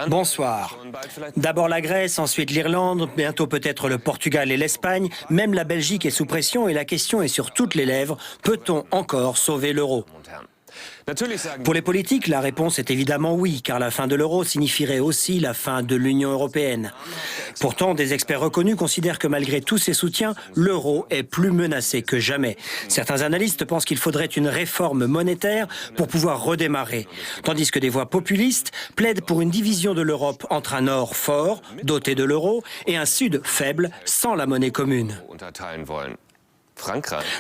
Bonsoir. D'abord la Grèce, ensuite l'Irlande, bientôt peut-être le Portugal et l'Espagne. Même la Belgique est sous pression et la question est sur toutes les lèvres. Peut-on encore sauver l'euro ? Pour les politiques, la réponse est évidemment oui, car la fin de l'euro signifierait aussi la fin de l'Union européenne. Pourtant, des experts reconnus considèrent que malgré tous ces soutiens, l'euro est plus menacé que jamais. Certains analystes pensent qu'il faudrait une réforme monétaire pour pouvoir redémarrer, tandis que des voix populistes plaident pour une division de l'Europe entre un nord fort, doté de l'euro, et un sud faible, sans la monnaie commune.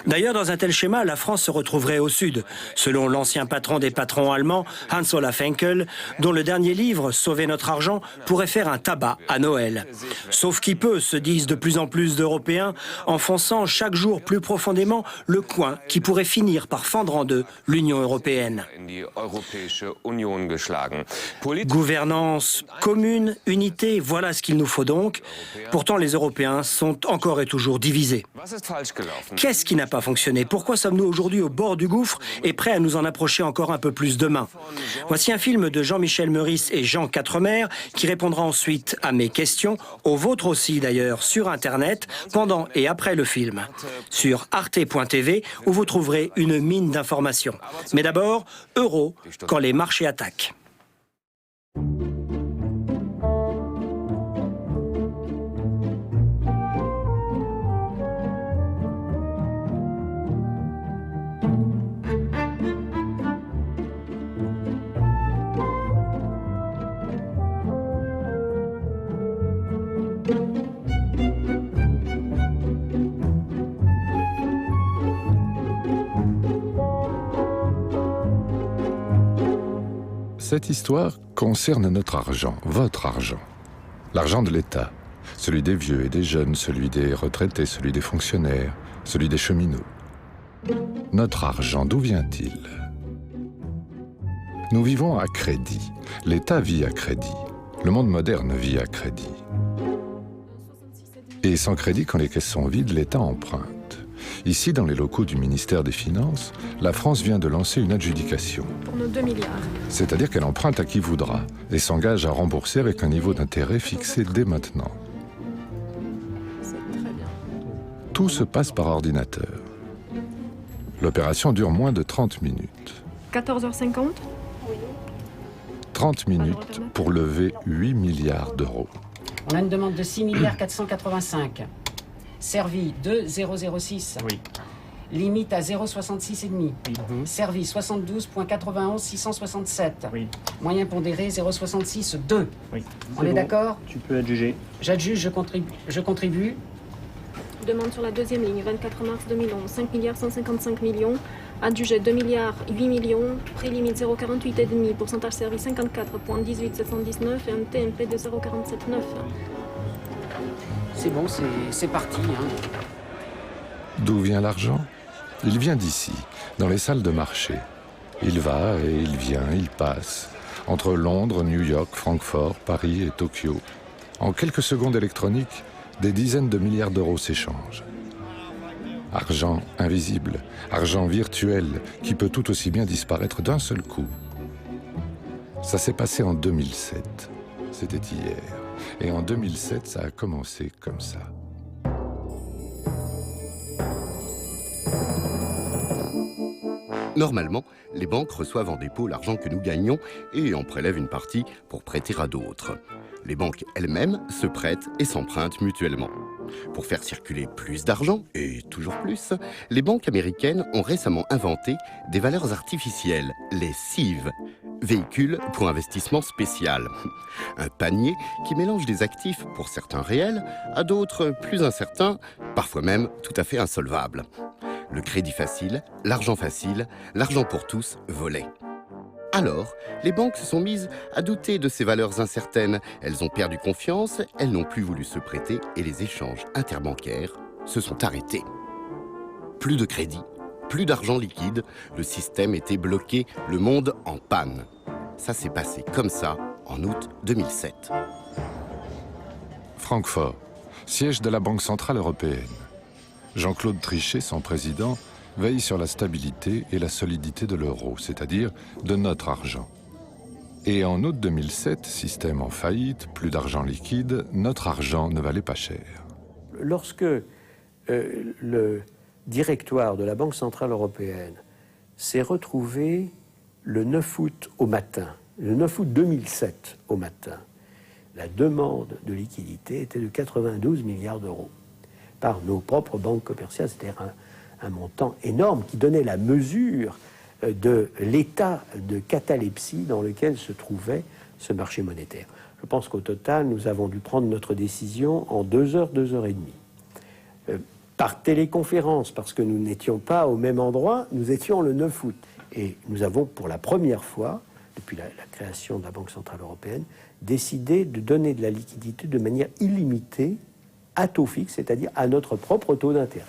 D'ailleurs, dans un tel schéma, la France se retrouverait au sud, selon l'ancien patron des patrons allemands, Hans-Olaf Henkel, dont le dernier livre, Sauver notre argent, pourrait faire un tabac à Noël. Sauf qui peut, se disent de plus en plus d'Européens, enfonçant chaque jour plus profondément le coin qui pourrait finir par fendre en deux l'Union européenne. Gouvernance commune, unité, voilà ce qu'il nous faut donc. Pourtant, les Européens sont encore et toujours divisés. Qu'est-ce qui n'a pas fonctionné? Pourquoi sommes-nous aujourd'hui au bord du gouffre et prêts à nous en approcher encore un peu plus demain? Voici un film de Jean-Michel Meurice et Jean Quatremer qui répondra ensuite à mes questions, aux vôtres aussi d'ailleurs, sur Internet, pendant et après le film, sur arte.tv où vous trouverez une mine d'informations. Mais d'abord, euro quand les marchés attaquent. Cette histoire concerne notre argent, votre argent. L'argent de l'État, celui des vieux et des jeunes, celui des retraités, celui des fonctionnaires, celui des cheminots. Notre argent, d'où vient-il? Nous vivons à crédit. L'État vit à crédit. Le monde moderne vit à crédit. Et sans crédit, quand les caisses sont vides, l'État emprunte. Ici, dans les locaux du ministère des Finances, la France vient de lancer une adjudication. Pour nos 2 milliards. C'est-à-dire qu'elle emprunte à qui voudra et s'engage à rembourser avec un niveau d'intérêt fixé dès maintenant. C'est très bien. Tout se passe par ordinateur. L'opération dure moins de 30 minutes. 14h50 ? 30 minutes pour lever 8 milliards d'euros. On a une demande de 6 milliards 485. Servi 2,006. Oui. Limite à 0,66,5. Oui. Servi 72,91 667. Oui. Moyen pondéré 0,66,2. Oui. On est d'accord? Tu peux adjuger. J'adjuge, je contribue. Demande sur la deuxième ligne, 24 mars 2011, 5 milliards 155 millions. Adjugé 2 milliards 8 millions. Prix limite 0,48,5. Pourcentage servi 54,18,719 et un TMP de 0,47,9. C'est bon, c'est parti. Hein. D'où vient l'argent? Il vient d'ici, dans les salles de marché. Il va et il vient, il passe. Entre Londres, New York, Francfort, Paris et Tokyo. En quelques secondes électroniques, des dizaines de milliards d'euros s'échangent. Argent invisible, argent virtuel, qui peut tout aussi bien disparaître d'un seul coup. Ça s'est passé en 2007. C'était hier. Et en 2007, ça a commencé comme ça. Normalement, les banques reçoivent en dépôt l'argent que nous gagnons et en prélèvent une partie pour prêter à d'autres. Les banques elles-mêmes se prêtent et s'empruntent mutuellement. Pour faire circuler plus d'argent, et toujours plus, les banques américaines ont récemment inventé des valeurs artificielles, les SIV, véhicules pour investissement spécial. Un panier qui mélange des actifs pour certains réels à d'autres plus incertains, parfois même tout à fait insolvables. Le crédit facile, l'argent pour tous volait. Alors, les banques se sont mises à douter de ces valeurs incertaines. Elles ont perdu confiance, elles n'ont plus voulu se prêter et les échanges interbancaires se sont arrêtés. Plus de crédit, plus d'argent liquide, le système était bloqué, le monde en panne. Ça s'est passé comme ça en août 2007. Francfort, siège de la Banque Centrale Européenne. Jean-Claude Trichet, son président, veille sur la stabilité et la solidité de l'euro, c'est-à-dire de notre argent. Et en août 2007, système en faillite, plus d'argent liquide, notre argent ne valait pas cher. Lorsque le directoire de la Banque Centrale Européenne s'est retrouvé le 9 août au matin, le 9 août 2007 au matin, la demande de liquidité était de 92 milliards d'euros par nos propres banques commerciales. C'était un montant énorme qui donnait la mesure de l'état de catalepsie dans lequel se trouvait ce marché monétaire. Je pense qu'au total, nous avons dû prendre notre décision en 2 heures, 2 heures et demie. Par téléconférence, parce que nous n'étions pas au même endroit, nous étions le 9 août. Et nous avons, pour la première fois, depuis la création de la Banque Centrale Européenne, décidé de donner de la liquidité de manière illimitée à taux fixe, c'est-à-dire à notre propre taux d'intérêt.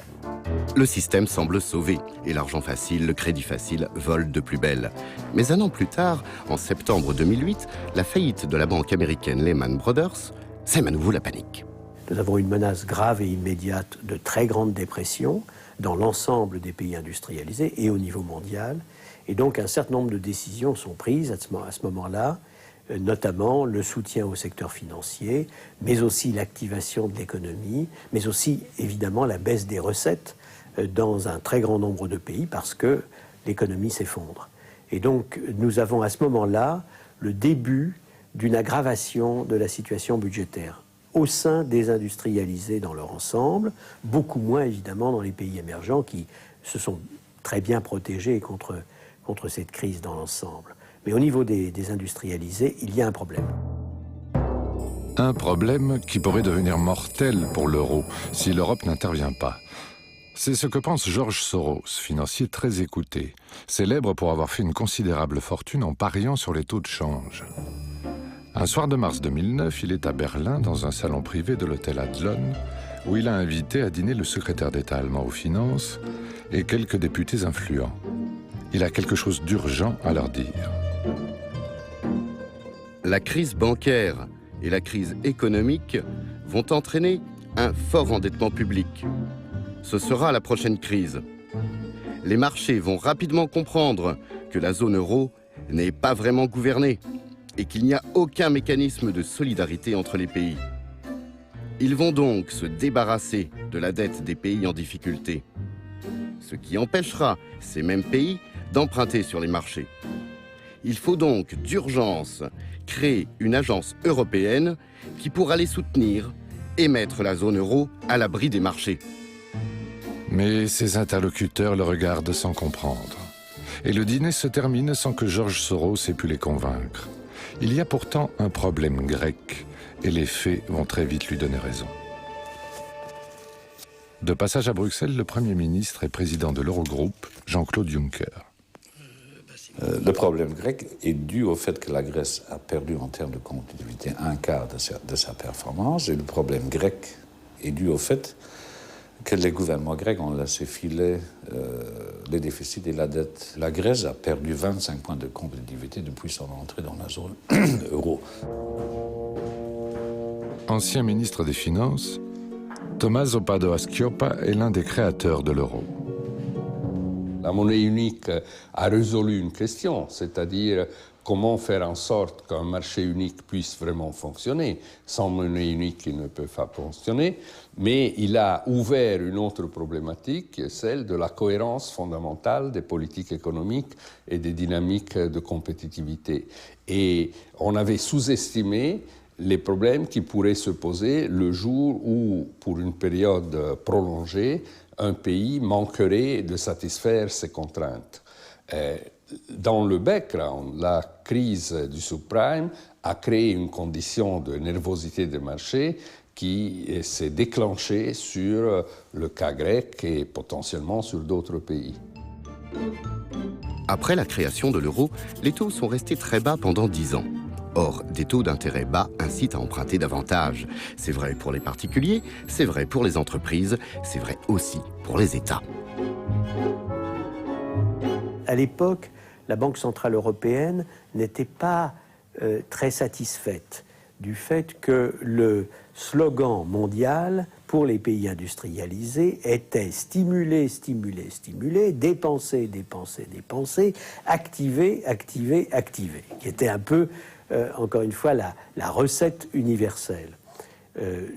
Le système semble sauvé et l'argent facile, le crédit facile vole de plus belle. Mais un an plus tard, en septembre 2008, la faillite de la banque américaine Lehman Brothers sème à nouveau la panique. Nous avons une menace grave et immédiate de très grande dépression dans l'ensemble des pays industrialisés et au niveau mondial. Et donc un certain nombre de décisions sont prises à ce moment-là, notamment le soutien au secteur financier, mais aussi l'activation de l'économie, mais aussi évidemment la baisse des recettes dans un très grand nombre de pays parce que l'économie s'effondre. Et donc nous avons à ce moment-là le début d'une aggravation de la situation budgétaire au sein des industrialisés dans leur ensemble, beaucoup moins évidemment dans les pays émergents qui se sont très bien protégés contre cette crise dans l'ensemble. Mais au niveau des industrialisés, il y a un problème. Un problème qui pourrait devenir mortel pour l'euro si l'Europe n'intervient pas. C'est ce que pense George Soros, financier très écouté, célèbre pour avoir fait une considérable fortune en pariant sur les taux de change. Un soir de mars 2009, il est à Berlin, dans un salon privé de l'hôtel Adlon, où il a invité à dîner le secrétaire d'État allemand aux finances et quelques députés influents. Il a quelque chose d'urgent à leur dire. La crise bancaire et la crise économique vont entraîner un fort endettement public. Ce sera la prochaine crise. Les marchés vont rapidement comprendre que la zone euro n'est pas vraiment gouvernée et qu'il n'y a aucun mécanisme de solidarité entre les pays. Ils vont donc se débarrasser de la dette des pays en difficulté, ce qui empêchera ces mêmes pays d'emprunter sur les marchés. Il faut donc d'urgence créer une agence européenne qui pourra les soutenir et mettre la zone euro à l'abri des marchés. Mais ses interlocuteurs le regardent sans comprendre. Et le dîner se termine sans que George Soros ait pu les convaincre. Il y a pourtant un problème grec, et les faits vont très vite lui donner raison. De passage à Bruxelles, le Premier ministre et président de l'Eurogroupe, Jean-Claude Juncker. Le problème grec est dû au fait que la Grèce a perdu en termes de compétitivité un quart de sa performance, et le problème grec est dû au fait que les gouvernements grecs ont laissé filer les déficits et la dette. La Grèce a perdu 25 points de compétitivité depuis son entrée dans la zone euro. Ancien ministre des Finances, Tommaso Padoa-Schioppa est l'un des créateurs de l'euro. La monnaie unique a résolu une question, c'est-à-dire comment faire en sorte qu'un marché unique puisse vraiment fonctionner. Sans monnaie unique, il ne peut pas fonctionner. Mais il a ouvert une autre problématique, qui est celle de la cohérence fondamentale des politiques économiques et des dynamiques de compétitivité. Et on avait sous-estimé les problèmes qui pourraient se poser le jour où, pour une période prolongée, un pays manquerait de satisfaire ses contraintes. Dans le background, la crise du subprime a créé une condition de nervosité des marchés qui s'est déclenchée sur le cas grec et potentiellement sur d'autres pays. Après la création de l'euro, les taux sont restés très bas pendant 10 ans. Or, des taux d'intérêt bas incitent à emprunter davantage. C'est vrai pour les particuliers, c'est vrai pour les entreprises, c'est vrai aussi pour les États. À l'époque, la Banque Centrale Européenne n'était pas très satisfaite du fait que le slogan mondial pour les pays industrialisés était stimuler, stimuler, stimuler, dépenser, dépenser, dépenser, activer, activer, activer, qui était un peu, encore une fois, la recette universelle.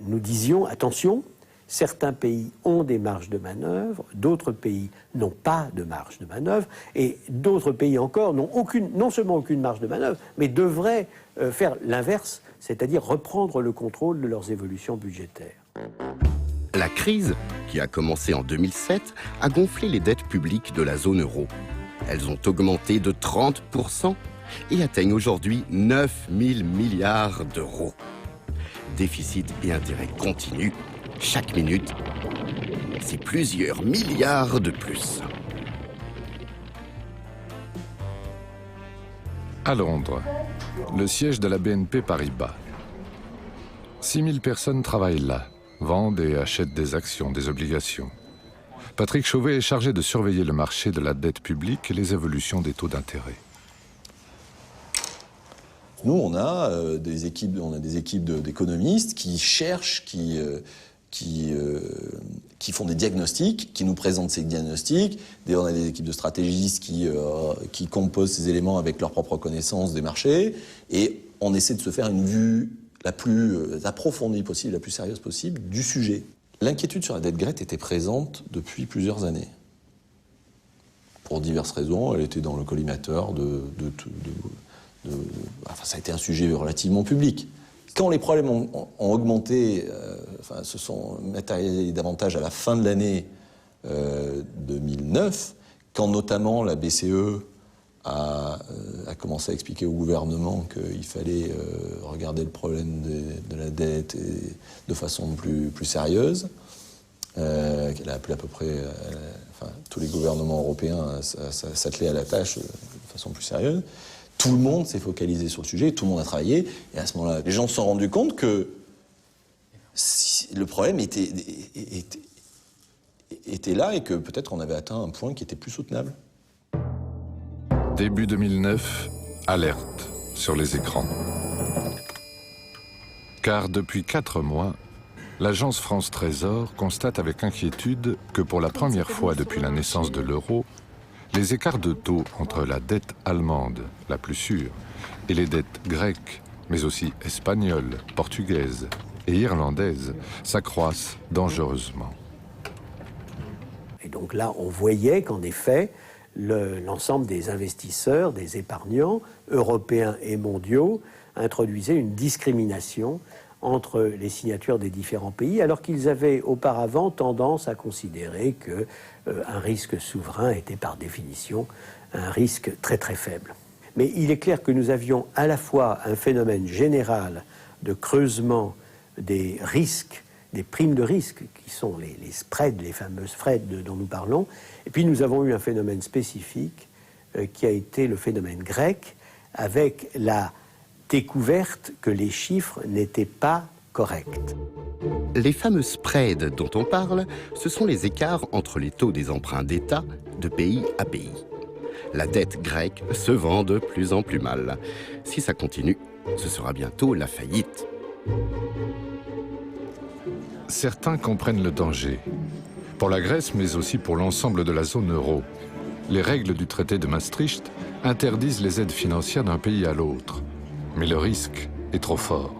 Nous disions, attention, certains pays ont des marges de manœuvre, d'autres pays n'ont pas de marge de manœuvre, et d'autres pays encore n'ont non seulement aucune marge de manœuvre, mais devraient faire l'inverse, c'est-à-dire reprendre le contrôle de leurs évolutions budgétaires. La crise, qui a commencé en 2007, a gonflé les dettes publiques de la zone euro. Elles ont augmenté de 30% et atteignent aujourd'hui 9 000 milliards d'euros. Déficit et intérêts continus. Chaque minute, c'est plusieurs milliards de plus. À Londres, le siège de la BNP Paribas. 6 000 personnes travaillent là, vendent et achètent des actions, des obligations. Patrick Chauvet est chargé de surveiller le marché de la dette publique et les évolutions des taux d'intérêt. Nous, on a des équipes d'économistes qui cherchent, qui font des diagnostics, qui nous présentent ces diagnostics. On a des équipes de stratégistes qui composent ces éléments avec leur propre connaissance des marchés. Et on essaie de se faire une vue la plus approfondie possible, la plus sérieuse possible du sujet. L'inquiétude sur la dette grecque était présente depuis plusieurs années. Pour diverses raisons, elle était dans le collimateur enfin, ça a été un sujet relativement public. Quand les problèmes ont augmenté, se sont matérialisés davantage à la fin de l'année 2009, quand notamment la BCE a commencé à expliquer au gouvernement qu'il fallait regarder le problème de la dette de façon plus sérieuse, qu'elle a appelé à peu près tous les gouvernements européens à s'atteler à la tâche de façon plus sérieuse. Tout le monde s'est focalisé sur le sujet, tout le monde a travaillé, et à ce moment-là, les gens se sont rendus compte que le problème était là et que peut-être on avait atteint un point qui était plus soutenable. Début 2009, alerte sur les écrans. Car depuis 4 mois, l'agence France Trésor constate avec inquiétude que pour la première fois depuis la naissance de l'euro, les écarts de taux entre la dette allemande, la plus sûre, et les dettes grecques, mais aussi espagnoles, portugaises et irlandaises, s'accroissent dangereusement. Et donc là, on voyait qu'en effet, l'ensemble des investisseurs, des épargnants, européens et mondiaux, introduisaient une discrimination entre les signatures des différents pays, alors qu'ils avaient auparavant tendance à considérer qu'un risque souverain était par définition un risque très très faible. Mais il est clair que nous avions à la fois un phénomène général de creusement des risques, des primes de risque, qui sont les spreads, les fameux spreads dont nous parlons, et puis nous avons eu un phénomène spécifique qui a été le phénomène grec, avec la découverte que les chiffres n'étaient pas corrects. Les fameux spreads dont on parle, ce sont les écarts entre les taux des emprunts d'État de pays à pays. La dette grecque se vend de plus en plus mal. Si ça continue, ce sera bientôt la faillite. Certains comprennent le danger. Pour la Grèce, mais aussi pour l'ensemble de la zone euro, les règles du traité de Maastricht interdisent les aides financières d'un pays à l'autre. Mais le risque est trop fort.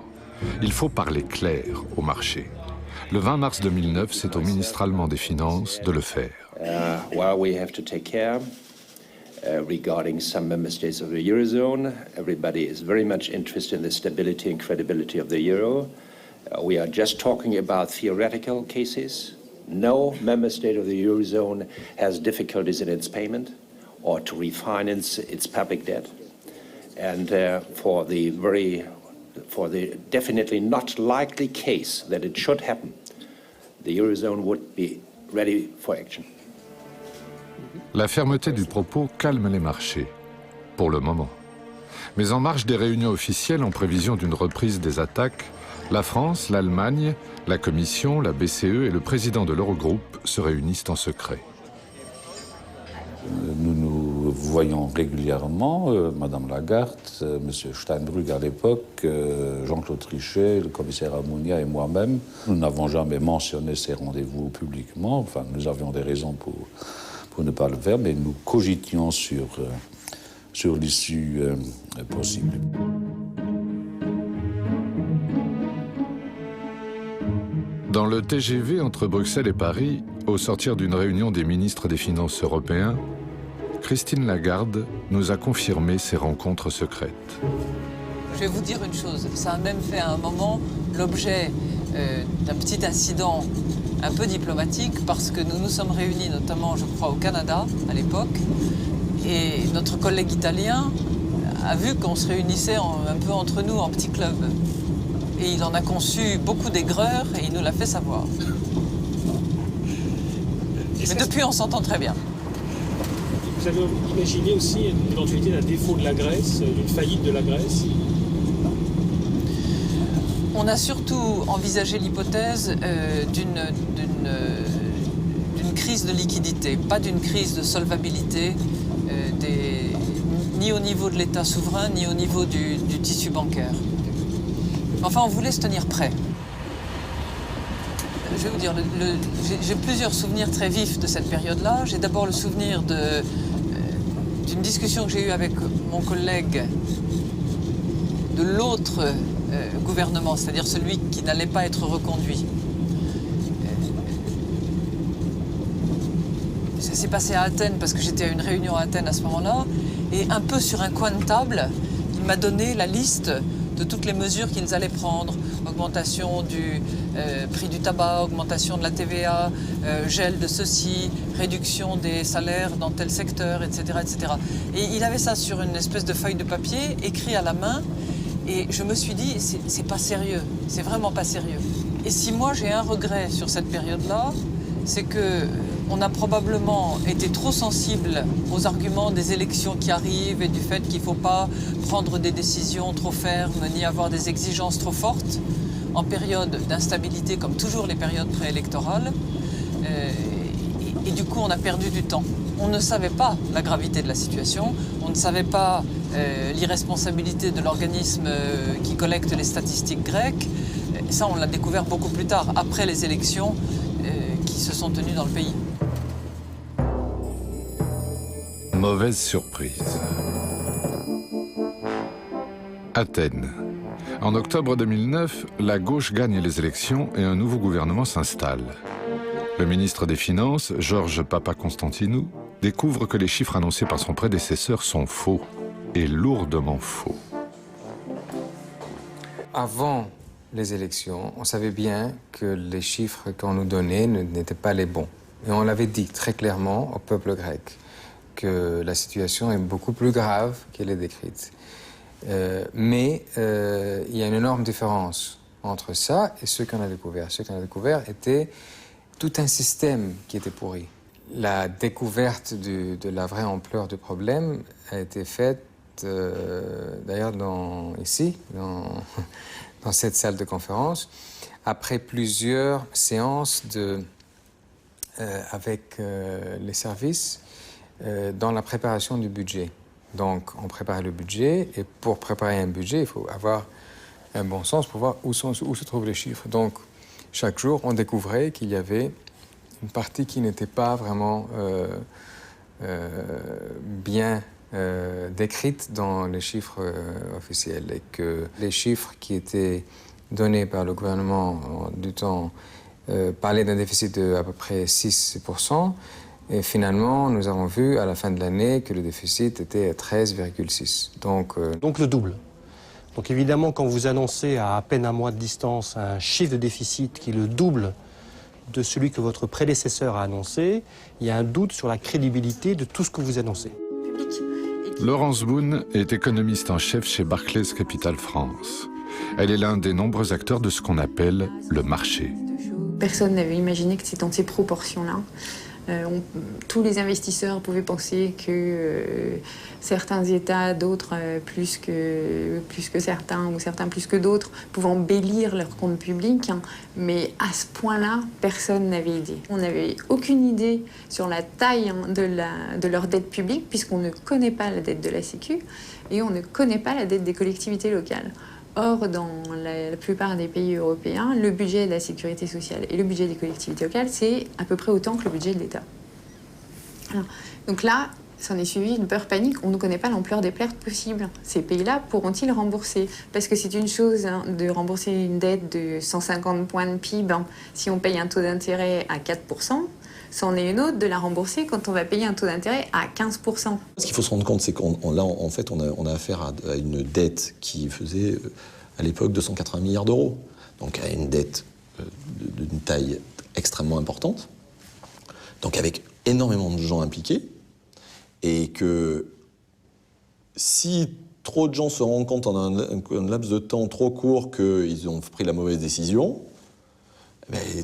Il faut parler clair au marché. Le 20 mars 2009, c'est au ministre allemand des Finances de le faire. Regarding some member states of the Eurozone, everybody is very much interested in the stability and credibility of the euro. We are just talking about theoretical cases. No member state of the Eurozone has difficulties in its payment or to refinance its public debt. And for the definitely not likely case that it should happen, the Eurozone would be ready for action. La fermeté du propos calme les marchés, pour le moment. Mais en marge des réunions officielles en prévision d'une reprise des attaques, la France, l'Allemagne, la Commission, la BCE et le président de l'Eurogroupe se réunissent en secret. Nous voyons régulièrement Madame Lagarde, Monsieur Steinbrück à l'époque, Jean-Claude Trichet, le commissaire Almunia et moi-même. Nous n'avons jamais mentionné ces rendez-vous publiquement. Enfin, nous avions des raisons pour ne pas le faire, mais nous cogitions sur l'issue possible. Dans le TGV entre Bruxelles et Paris, au sortir d'une réunion des ministres des Finances européens, Christine Lagarde nous a confirmé ces rencontres secrètes. Je vais vous dire une chose, ça a même fait à un moment l'objet d'un petit incident un peu diplomatique parce que nous nous sommes réunis notamment, je crois, au Canada à l'époque et notre collègue italien a vu qu'on se réunissait un peu entre nous en petit club. Et il en a conçu beaucoup d'aigreur et il nous l'a fait savoir. Mais depuis, on s'entend très bien. Vous avez imaginé aussi l'éventualité d'un défaut de la Grèce, d'une faillite de la Grèce? On a surtout envisagé l'hypothèse d'une crise de liquidité, pas d'une crise de solvabilité, ni au niveau de l'État souverain, ni au niveau du tissu bancaire. Enfin, on voulait se tenir prêt. Je vais vous dire, j'ai plusieurs souvenirs très vifs de cette période-là. J'ai d'abord le souvenir d'une discussion que j'ai eue avec mon collègue de l'autre gouvernement, c'est-à-dire celui qui n'allait pas être reconduit. Ça s'est passé à Athènes parce que j'étais à une réunion à Athènes à ce moment-là. Et un peu sur un coin de table, il m'a donné la liste de toutes les mesures qu'ils allaient prendre. Augmentation du prix du tabac, augmentation de la TVA, gel de ceci, réduction des salaires dans tel secteur, etc., etc. Et il avait ça sur une espèce de feuille de papier, écrit à la main, et je me suis dit, c'est pas sérieux, c'est vraiment pas sérieux. Et si moi j'ai un regret sur cette période-là, c'est que on a probablement été trop sensible aux arguments des élections qui arrivent et du fait qu'il ne faut pas prendre des décisions trop fermes ni avoir des exigences trop fortes en période d'instabilité comme toujours les périodes préélectorales. Et du coup, on a perdu du temps. On ne savait pas la gravité de la situation, on ne savait pas l'irresponsabilité de l'organisme qui collecte les statistiques grecques. Et ça, on l'a découvert beaucoup plus tard, après les élections qui se sont tenues dans le pays. Mauvaise surprise. Athènes. En octobre 2009, la gauche gagne les élections et un nouveau gouvernement s'installe. Le ministre des Finances, Georges Papakonstantinou, découvre que les chiffres annoncés par son prédécesseur sont faux, et lourdement faux. Avant les élections, on savait bien que les chiffres qu'on nous donnait n'étaient pas les bons. Et on l'avait dit très clairement au peuple grec, que la situation est beaucoup plus grave qu'elle est décrite. Mais il y a une énorme différence entre ça et ce qu'on a découvert. Ce qu'on a découvert était tout un système qui était pourri. La découverte de la vraie ampleur du problème a été faite d'ailleurs ici, dans cette salle de conférence, après plusieurs séances avec les services dans la préparation du budget. Donc, on prépare le budget, et pour préparer un budget, il faut avoir un bon sens pour voir où se trouvent les chiffres. Donc, chaque jour, on découvrait qu'il y avait une partie qui n'était pas vraiment bien décrite dans les chiffres officiels, et que les chiffres qui étaient donnés par le gouvernement du temps parlaient d'un déficit de à peu près 6%. Et finalement, nous avons vu à la fin de l'année que le déficit était à 13,6. Donc le double. Donc évidemment, quand vous annoncez à peine un mois de distance un chiffre de déficit qui est le double de celui que votre prédécesseur a annoncé, il y a un doute sur la crédibilité de tout ce que vous annoncez. Laurence Boone est économiste en chef chez Barclays Capital France. Elle est l'un des nombreux acteurs de ce qu'on appelle le marché. Personne n'avait imaginé que c'est dans ces proportions-là. Tous les investisseurs pouvaient penser que certains États, d'autres plus que certains, ou certains plus que d'autres, pouvaient embellir leurs comptes publics. Mais à ce point-là, personne n'avait idée. On n'avait aucune idée sur la taille de leur dette publique, puisqu'on ne connaît pas la dette de la Sécu et on ne connaît pas la dette des collectivités locales. Or, dans la plupart des pays européens, le budget de la sécurité sociale et le budget des collectivités locales, c'est à peu près autant que le budget de l'État. Donc là, s'en est suivi une peur panique. On ne connaît pas l'ampleur des pertes possibles. Ces pays-là pourront-ils rembourser? Parce que c'est une chose de rembourser une dette de 150 points de PIB si on paye un taux d'intérêt à 4%. C'en est une autre de la rembourser quand on va payer un taux d'intérêt à 15%. Ce qu'il faut se rendre compte, c'est qu'on a affaire à une dette qui faisait, à l'époque, 280 milliards d'euros. Donc à une dette d'une taille extrêmement importante, donc avec énormément de gens impliqués, et que si trop de gens se rendent compte en un laps de temps trop court qu'ils ont pris la mauvaise décision,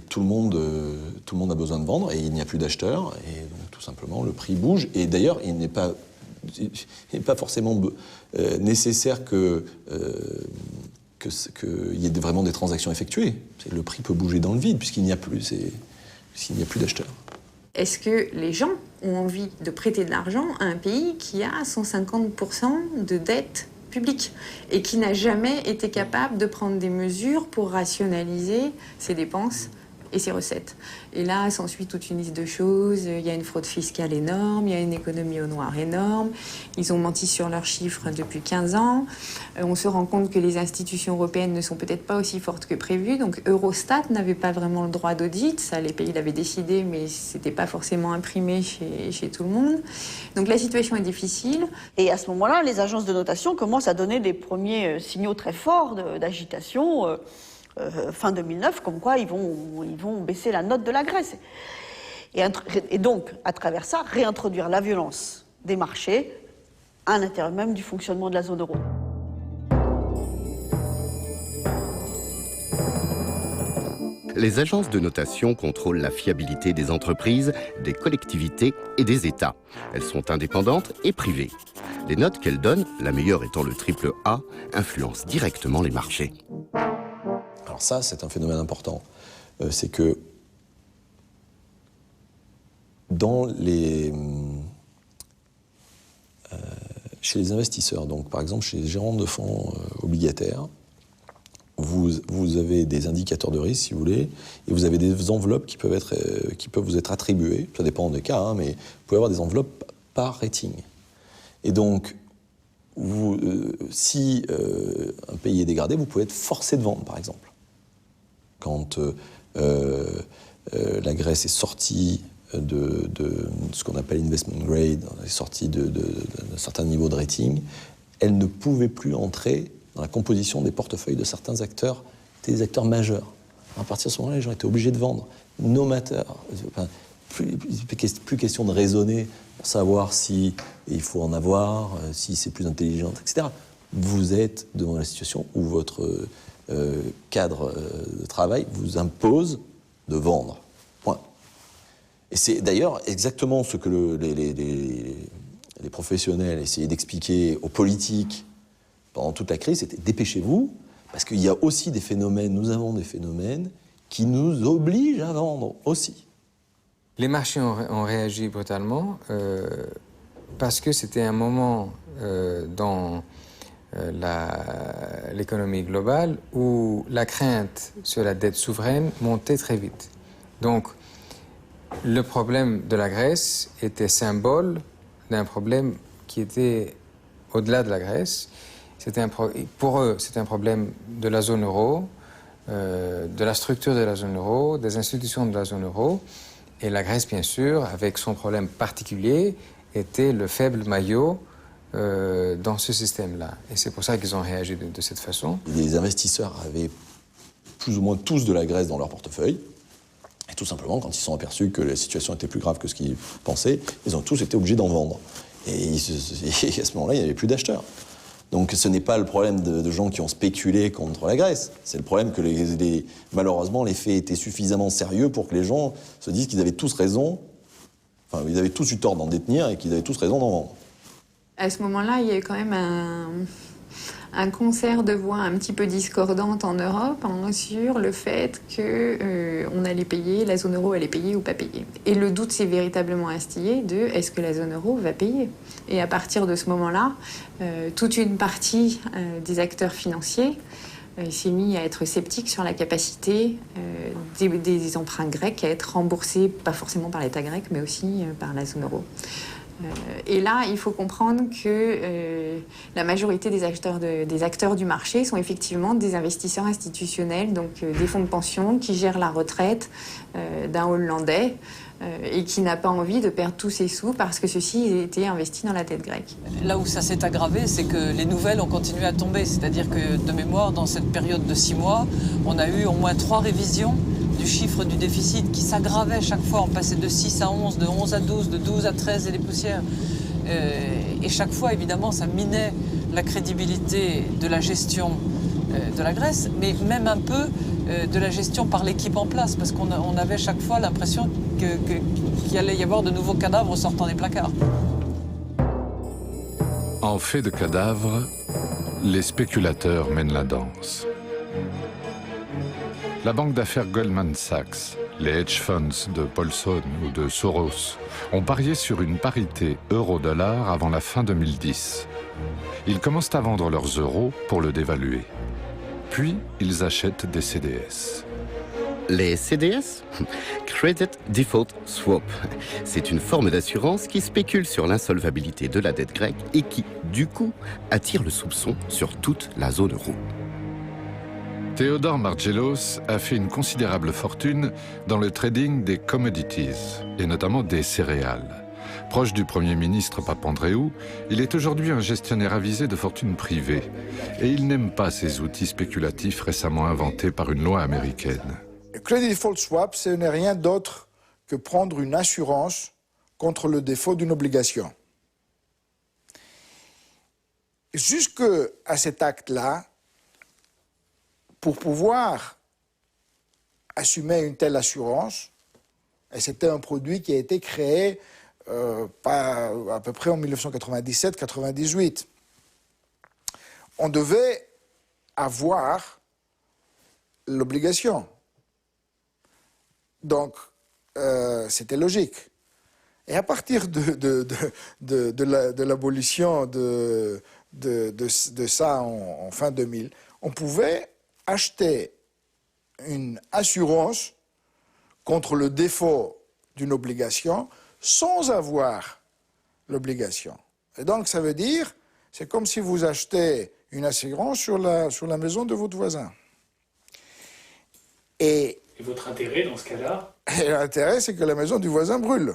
tout le monde a besoin de vendre et il n'y a plus d'acheteurs et donc tout simplement le prix bouge. Et d'ailleurs, il n'est pas forcément nécessaire qu'il y ait vraiment des transactions effectuées. Le prix peut bouger dans le vide puisqu'il n'y a plus d'acheteurs. Est-ce que les gens ont envie de prêter de l'argent à un pays qui a 150% de dette public et qui n'a jamais été capable de prendre des mesures pour rationaliser ses dépenses et ses recettes? Et là, s'ensuit toute une liste de choses. Il y a une fraude fiscale énorme, il y a une économie au noir énorme. Ils ont menti sur leurs chiffres depuis 15 ans. On se rend compte que les institutions européennes ne sont peut-être pas aussi fortes que prévu. Donc Eurostat n'avait pas vraiment le droit d'audit. Ça, les pays l'avaient décidé, mais c'était pas forcément imprimé chez tout le monde. Donc la situation est difficile. Et à ce moment-là, les agences de notation commencent à donner des premiers signaux très forts d'agitation. Fin 2009, comme quoi ils vont baisser la note de la Grèce. Et donc, à travers ça, réintroduire la violence des marchés à l'intérieur même du fonctionnement de la zone euro. Les agences de notation contrôlent la fiabilité des entreprises, des collectivités et des États. Elles sont indépendantes et privées. Les notes qu'elles donnent, la meilleure étant le triple A, influencent directement les marchés. Alors ça, c'est un phénomène important. C'est que chez les investisseurs, donc par exemple chez les gérants de fonds obligataires, vous avez des indicateurs de risque, si vous voulez, et vous avez des enveloppes qui peuvent vous être attribuées. Ça dépend des cas, mais vous pouvez avoir des enveloppes par rating. Et donc, si un pays est dégradé, vous pouvez être forcé de vendre, par exemple. Quand la Grèce est sortie de ce qu'on appelle investment grade, est sortie d'un certain niveau de rating, elle ne pouvait plus entrer dans la composition des portefeuilles de certains acteurs, des acteurs majeurs. À partir de ce moment-là, les gens étaient obligés de vendre. No matter. Plus question de raisonner pour savoir si il faut en avoir, si c'est plus intelligent, etc. Vous êtes devant la situation où votre cadre de travail vous impose de vendre. Point. Et c'est d'ailleurs exactement ce que les professionnels essayaient d'expliquer aux politiques pendant toute la crise, c'était dépêchez-vous, parce qu'il y a aussi des phénomènes, nous avons des phénomènes qui nous obligent à vendre aussi. Les marchés ont réagi brutalement parce que c'était un moment dans l'économie globale où la crainte sur la dette souveraine montait très vite. Donc, le problème de la Grèce était symbole d'un problème qui était au-delà de la Grèce. Pour eux, c'était un problème de la zone euro, de la structure de la zone euro, des institutions de la zone euro. Et la Grèce, bien sûr, avec son problème particulier, était le faible maillot dans ce système-là. Et c'est pour ça qu'ils ont réagi de cette façon. Les investisseurs avaient plus ou moins tous de la Grèce dans leur portefeuille. Et tout simplement, quand ils se sont aperçus que la situation était plus grave que ce qu'ils pensaient, ils ont tous été obligés d'en vendre. Et à ce moment-là, il n'y avait plus d'acheteurs. Donc ce n'est pas le problème de gens qui ont spéculé contre la Grèce. C'est le problème que malheureusement les faits étaient suffisamment sérieux pour que les gens se disent qu'ils avaient tous raison Enfin, ils avaient tous eu tort d'en détenir et qu'ils avaient tous raison d'en vendre. À ce moment-là, il y a eu quand même un concert de voix un petit peu discordante en Europe sur le fait qu'on allait payer, la zone euro allait payer ou pas payer. Et le doute s'est véritablement instillé de est-ce que la zone euro va payer? Et à partir de ce moment-là, toute une partie des acteurs financiers s'est mis à être sceptique sur la capacité des emprunts grecs à être remboursés, pas forcément par l'État grec, mais aussi par la zone euro. Et là, il faut comprendre que la majorité des acteurs du marché sont effectivement des investisseurs institutionnels, donc des fonds de pension qui gèrent la retraite d'un Hollandais et qui n'a pas envie de perdre tous ses sous parce que ceux-ci étaient investis dans la dette grecque. Là où ça s'est aggravé, c'est que les nouvelles ont continué à tomber. C'est-à-dire que, de mémoire, dans cette période de 6 mois, on a eu au moins 3 révisions du chiffre du déficit qui s'aggravait chaque fois. On passait de 6 à 11, de 11 à 12, de 12 à 13 et les poussières. Et chaque fois, évidemment, ça minait la crédibilité de la gestion de la Grèce, mais même un peu de la gestion par l'équipe en place, parce qu'on avait chaque fois l'impression qu'il allait y avoir de nouveaux cadavres sortant des placards. En fait de cadavres, les spéculateurs mènent la danse. La banque d'affaires Goldman Sachs, les hedge funds de Paulson ou de Soros ont parié sur une parité euro-dollar avant la fin 2010. Ils commencent à vendre leurs euros pour le dévaluer. Puis, ils achètent des CDS. Les CDS? Credit Default Swap. C'est une forme d'assurance qui spécule sur l'insolvabilité de la dette grecque et qui, du coup, attire le soupçon sur toute la zone euro. Theodore Margelos a fait une considérable fortune dans le trading des commodities, et notamment des céréales. Proche du Premier ministre Papandréou, il est aujourd'hui un gestionnaire avisé de fortune privée, et il n'aime pas ces outils spéculatifs récemment inventés par une loi américaine. Le Credit Default Swap, ce n'est rien d'autre que prendre une assurance contre le défaut d'une obligation. Jusqu'à cet acte-là, pour pouvoir assumer une telle assurance, et c'était un produit qui a été créé à peu près en 1997-98, on devait avoir l'obligation. Donc, c'était logique. Et à partir de l'abolition de ça en fin 2000, on pouvait acheter une assurance contre le défaut d'une obligation sans avoir l'obligation. Et donc, ça veut dire, c'est comme si vous achetez une assurance sur la maison de votre voisin. Et votre intérêt dans ce cas-là? L'intérêt, c'est que la maison du voisin brûle.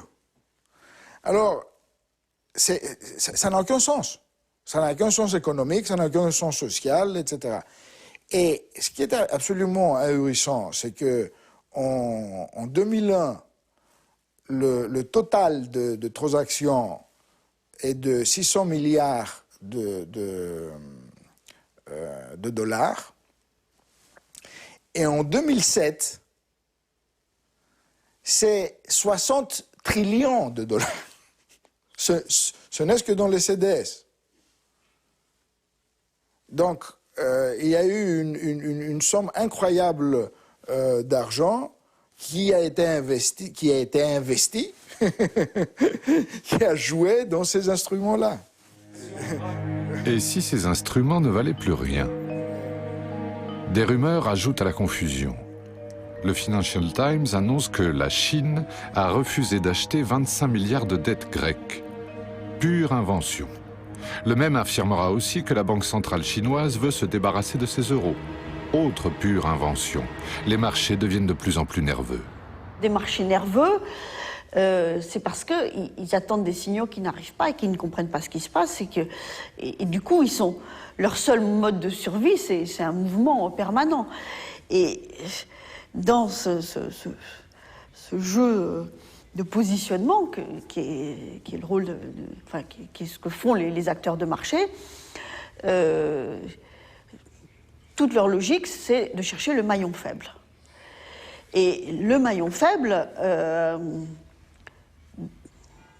Alors, ça n'a aucun sens. Ça n'a aucun sens économique, ça n'a aucun sens social, etc. Et ce qui est absolument ahurissant, c'est que en 2001, le total de transactions est de 600 milliards de dollars. Et en 2007, c'est 60 trillions de dollars. Ce n'est que dans les CDS. Donc, il y a eu une somme incroyable d'argent qui a été investi, qui a joué dans ces instruments-là. Et si ces instruments ne valaient plus rien? Des rumeurs ajoutent à la confusion. Le Financial Times annonce que la Chine a refusé d'acheter 25 milliards de dettes grecques. Pure invention. Le même affirmera aussi que la Banque centrale chinoise veut se débarrasser de ses euros. Autre pure invention. Les marchés deviennent de plus en plus nerveux. Des marchés nerveux, c'est parce qu'ils attendent des signaux qui n'arrivent pas et qu'ils ne comprennent pas ce qui se passe. Et du coup, leur seul mode de survie, c'est un mouvement permanent. Et dans ce jeu de positionnement qui est le rôle qui est ce que font les acteurs de marché, toute leur logique, c'est de chercher le maillon faible. Et le maillon faible,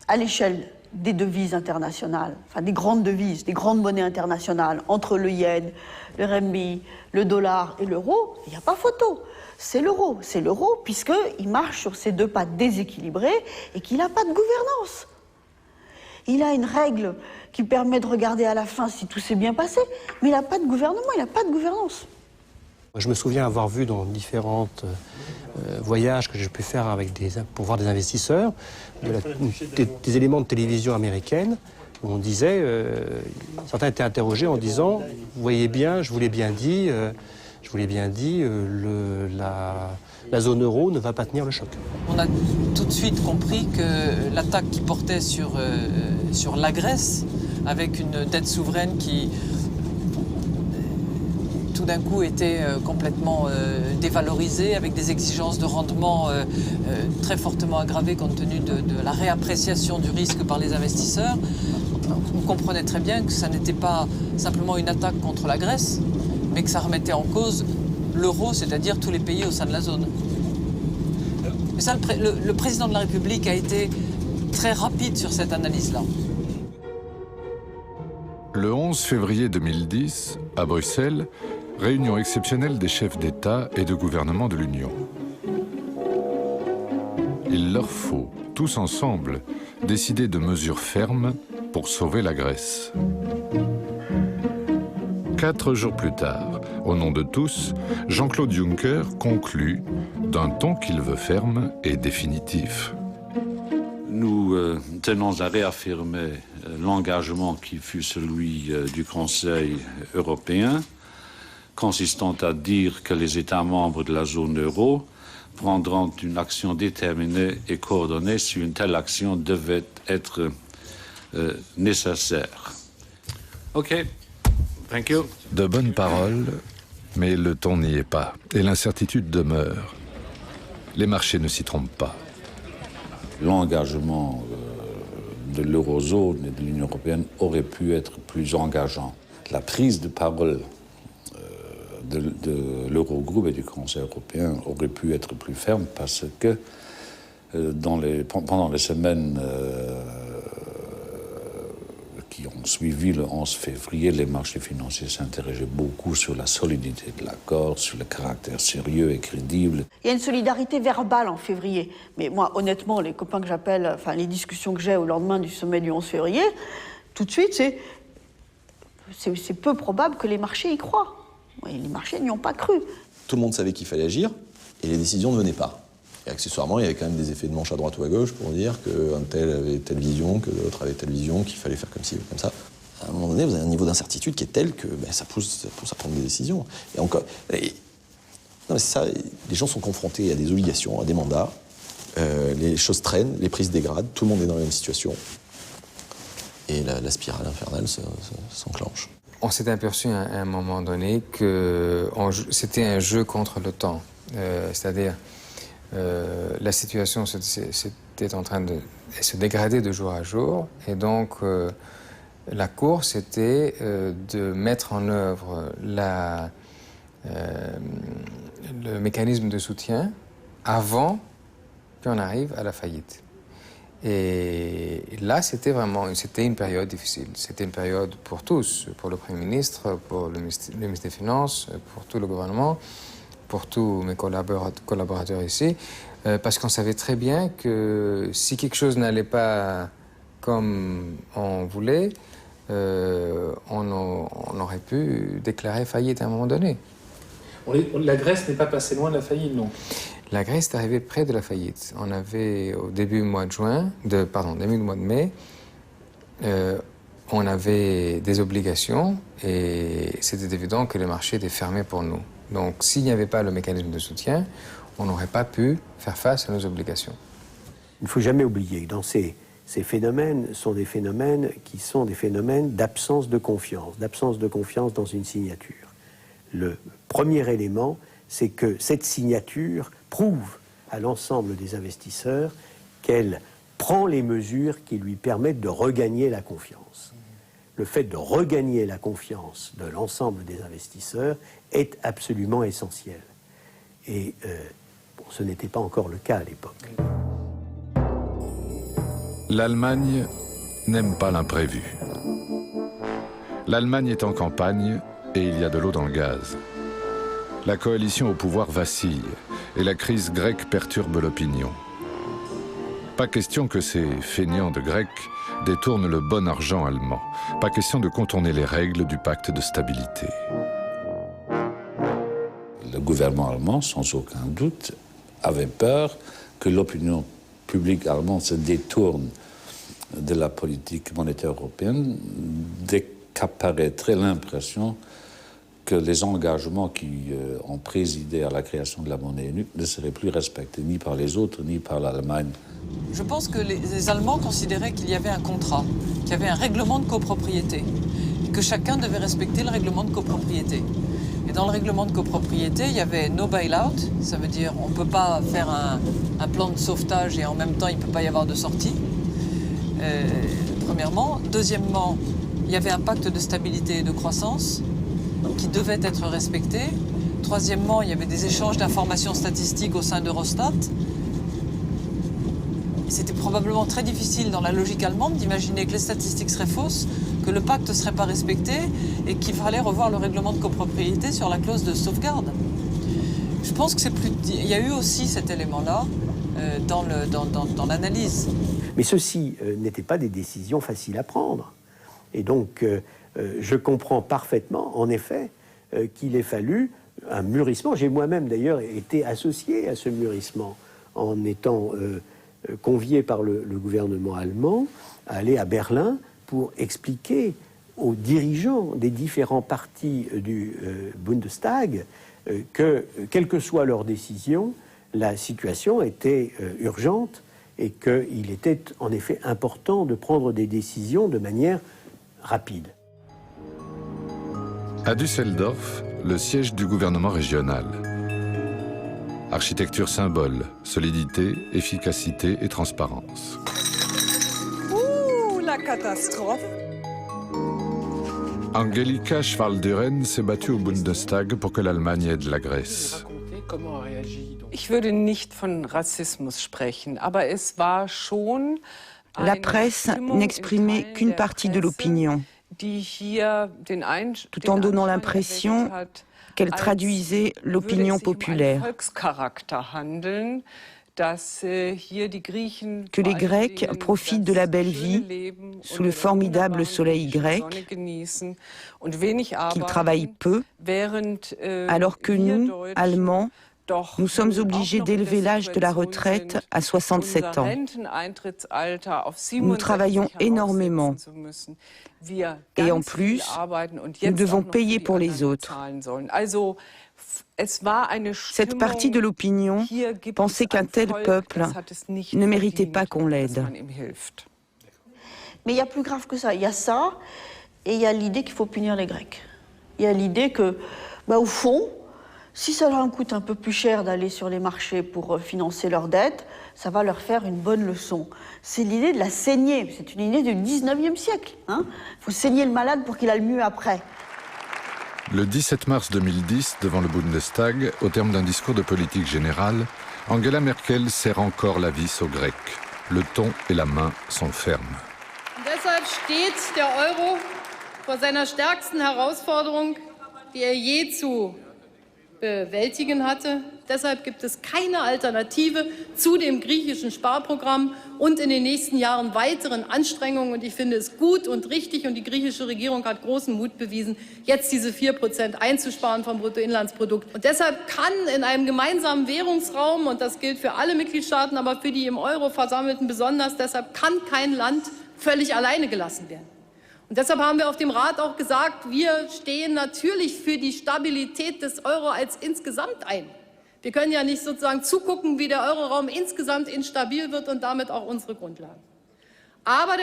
à l'échelle des devises internationales, enfin des grandes devises, des grandes monnaies internationales, entre le yen, le renminbi, le dollar et l'euro, il n'y a pas photo. C'est l'euro puisqu'il marche sur ses deux pattes déséquilibrées et qu'il n'a pas de gouvernance. Il a une règle qui permet de regarder à la fin si tout s'est bien passé, mais il n'a pas de gouvernement, il n'a pas de gouvernance. Je me souviens avoir vu dans différents voyages que j'ai pu faire pour voir des investisseurs, des éléments de télévision américaine, où on disait, certains étaient interrogés en disant, vous voyez bien, je vous l'ai bien dit, la zone euro ne va pas tenir le choc. On a tout de suite compris que l'attaque qui portait sur la Grèce, avec une dette souveraine qui tout d'un coup était complètement dévalorisée, avec des exigences de rendement très fortement aggravées compte tenu de la réappréciation du risque par les investisseurs. On comprenait très bien que ça n'était pas simplement une attaque contre la Grèce, mais que ça remettait en cause l'euro, c'est-à-dire tous les pays au sein de la zone. Mais ça, le président de la République a été très rapide sur cette analyse-là. Le 11 février 2010, à Bruxelles, réunion exceptionnelle des chefs d'État et de gouvernement de l'Union. Il leur faut, tous ensemble, décider de mesures fermes pour sauver la Grèce. 4 jours plus tard, au nom de tous, Jean-Claude Juncker conclut d'un ton qu'il veut ferme et définitif. Nous tenons à réaffirmer l'engagement qui fut celui du Conseil européen, consistant à dire que les États membres de la zone euro prendront une action déterminée et coordonnée si une telle action devait être nécessaire. OK. Thank you. De bonnes paroles, mais le ton n'y est pas, et l'incertitude demeure. Les marchés ne s'y trompent pas. L'engagement de l'eurozone et de l'Union européenne aurait pu être plus engageant. La prise de parole de l'Eurogroupe et du Conseil européen aurait pu être plus ferme parce que pendant les semaines qui ont suivi le 11 février, les marchés financiers s'interrogeaient beaucoup sur la solidité de l'accord, sur le caractère sérieux et crédible. Il y a une solidarité verbale en février. Mais moi, honnêtement, les copains que j'appelle, enfin les discussions que j'ai au lendemain du sommet du 11 février, tout de suite, c'est peu probable que les marchés y croient. Et les marchés n'y ont pas cru. Tout le monde savait qu'il fallait agir, et les décisions ne venaient pas. Et accessoirement, il y avait quand même des effets de manche à droite ou à gauche pour dire qu'un tel avait telle vision, que l'autre avait telle vision, qu'il fallait faire comme ci ou comme ça. À un moment donné, vous avez un niveau d'incertitude qui est tel que ça pousse à prendre des décisions. Et encore, non, mais c'est ça, les gens sont confrontés à des obligations, à des mandats, les choses traînent, les prix se dégradent, tout le monde est dans la même situation. Et la spirale infernale s'enclenche. On s'est aperçu à un moment donné que c'était un jeu contre le temps. C'est-à-dire, la situation c'était en train de se dégrader de jour à jour. Et donc, la course était de mettre en œuvre le mécanisme de soutien avant qu'on arrive à la faillite. Et là, c'était une période difficile. C'était une période pour tous, pour le Premier ministre, pour le ministre des Finances, pour tout le gouvernement, pour tous mes collaborateurs ici, parce qu'on savait très bien que si quelque chose n'allait pas comme on voulait, on aurait pu déclarer faillite à un moment donné. La Grèce n'est pas passée loin de la faillite, non? La Grèce est arrivée près de la faillite. On avait, au début du mois de mai, on avait des obligations et c'était évident que le marché était fermé pour nous. Donc, s'il n'y avait pas le mécanisme de soutien, on n'aurait pas pu faire face à nos obligations. Il ne faut jamais oublier que dans ces phénomènes sont des phénomènes qui sont des phénomènes d'absence de confiance dans une signature. Le premier élément, c'est que cette signature prouve à l'ensemble des investisseurs qu'elle prend les mesures qui lui permettent de regagner la confiance. Le fait de regagner la confiance de l'ensemble des investisseurs est absolument essentiel. Et ce n'était pas encore le cas à l'époque. L'Allemagne n'aime pas l'imprévu. L'Allemagne est en campagne et il y a de l'eau dans le gaz. La coalition au pouvoir vacille et la crise grecque perturbe l'opinion. Pas question que ces feignants de Grecs détournent le bon argent allemand. Pas question de contourner les règles du pacte de stabilité. Le gouvernement allemand, sans aucun doute, avait peur que l'opinion publique allemande se détourne de la politique monétaire européenne dès qu'apparaîtrait l'impression que les engagements qui ont présidé à la création de la monnaie unique ne seraient plus respectés ni par les autres ni par l'Allemagne. Je pense que les Allemands considéraient qu'il y avait un contrat, qu'il y avait un règlement de copropriété, et que chacun devait respecter le règlement de copropriété. Et dans le règlement de copropriété, il y avait no bail-out, ça veut dire on ne peut pas faire un plan de sauvetage et en même temps il ne peut pas y avoir de sortie, premièrement. Deuxièmement, il y avait un pacte de stabilité et de croissance qui devait être respecté. Troisièmement, il y avait des échanges d'informations statistiques au sein d'Eurostat. C'était probablement très difficile dans la logique allemande d'imaginer que les statistiques seraient fausses, que le pacte ne serait pas respecté et qu'il fallait revoir le règlement de copropriété sur la clause de sauvegarde. Je pense que il y a eu aussi cet élément-là dans l'analyse. Mais ceci n'étaient pas des décisions faciles à prendre. Et donc, je comprends parfaitement, en effet, qu'il ait fallu un mûrissement. J'ai moi-même, d'ailleurs, été associé à ce mûrissement en étant convié par le gouvernement allemand à aller à Berlin pour expliquer aux dirigeants des différents partis du Bundestag que, quelle que soit leur décision, la situation était urgente et qu'il était en effet important de prendre des décisions de manière rapide. À Düsseldorf, le siège du gouvernement régional. Architecture symbole, solidité, efficacité et transparence. Ouh, la catastrophe! Angelika Schwalduren s'est battue au Bundestag pour que l'Allemagne aide la Grèce. Ich würde nicht von Rassismus sprechen, aber es war schon La presse n'exprimait qu'une partie de l'opinion, tout en donnant l'impression qu'elle traduisait l'opinion populaire, que les Grecs profitent de la belle vie sous le formidable soleil grec, qu'ils travaillent peu, alors que nous, Allemands, nous sommes obligés d'élever l'âge de la retraite à 67 ans. Nous travaillons énormément. Et en plus, nous devons payer pour les autres. Cette partie de l'opinion pensait qu'un tel peuple ne méritait pas qu'on l'aide. Mais il y a plus grave que ça. Il y a ça, et il y a l'idée qu'il faut punir les Grecs. Il y a l'idée que, au fond, si ça leur coûte un peu plus cher d'aller sur les marchés pour financer leurs dettes, ça va leur faire une bonne leçon. C'est l'idée de la saignée. C'est une idée du 19e siècle. Il faut saigner le malade pour qu'il aille mieux après. Le 17 mars 2010, devant le Bundestag, au terme d'un discours de politique générale, Angela Merkel serre encore la vis aux Grecs. Le ton et la main sont fermes. Deshalb steht der Euro vor seiner stärksten Herausforderung, die je zu bewältigen hatte. Deshalb gibt es keine Alternative zu dem griechischen Sparprogramm und in den nächsten Jahren weiteren Anstrengungen. Und ich finde es gut und richtig, und die griechische Regierung hat großen Mut bewiesen, jetzt diese 4% einzusparen vom Bruttoinlandsprodukt. Und deshalb kann in einem gemeinsamen Währungsraum, und das gilt für alle Mitgliedstaaten, aber für die im Euro Versammelten besonders, deshalb kann kein Land völlig alleine gelassen werden. Und deshalb haben wir auf dem Rat auch gesagt, wir stehen natürlich für die Stabilität des Euro als insgesamt ein. Wir können ja nicht sozusagen zugucken, wie der Euroraum insgesamt instabil wird und damit auch unsere Grundlagen. Aber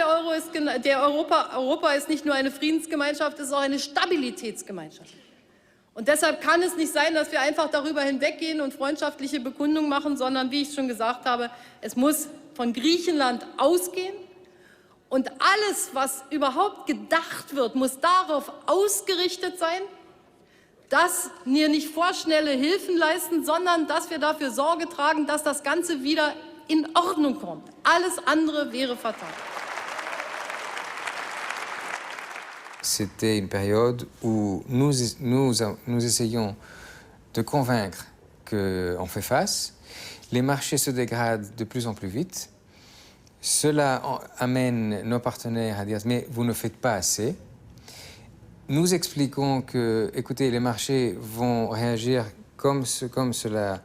Europa ist nicht nur eine Friedensgemeinschaft, es ist auch eine Stabilitätsgemeinschaft. Und deshalb kann es nicht sein, dass wir einfach darüber hinweggehen und freundschaftliche Bekundungen machen, sondern, wie ich schon gesagt habe, es muss von Griechenland ausgehen. Und alles, was überhaupt gedacht wird, muss darauf ausgerichtet sein, dass wir nicht vorschnelle Hilfen leisten, sondern dass wir dafür Sorge tragen, dass das Ganze wieder in Ordnung kommt. Alles andere wäre fatal. C'était une période où nous essayons de convaincre qu'on fait face. Les marchés se dégradent de plus en plus vite. Cela amène nos partenaires à dire « mais vous ne faites pas assez ». Nous expliquons que, écoutez, les marchés vont réagir comme cela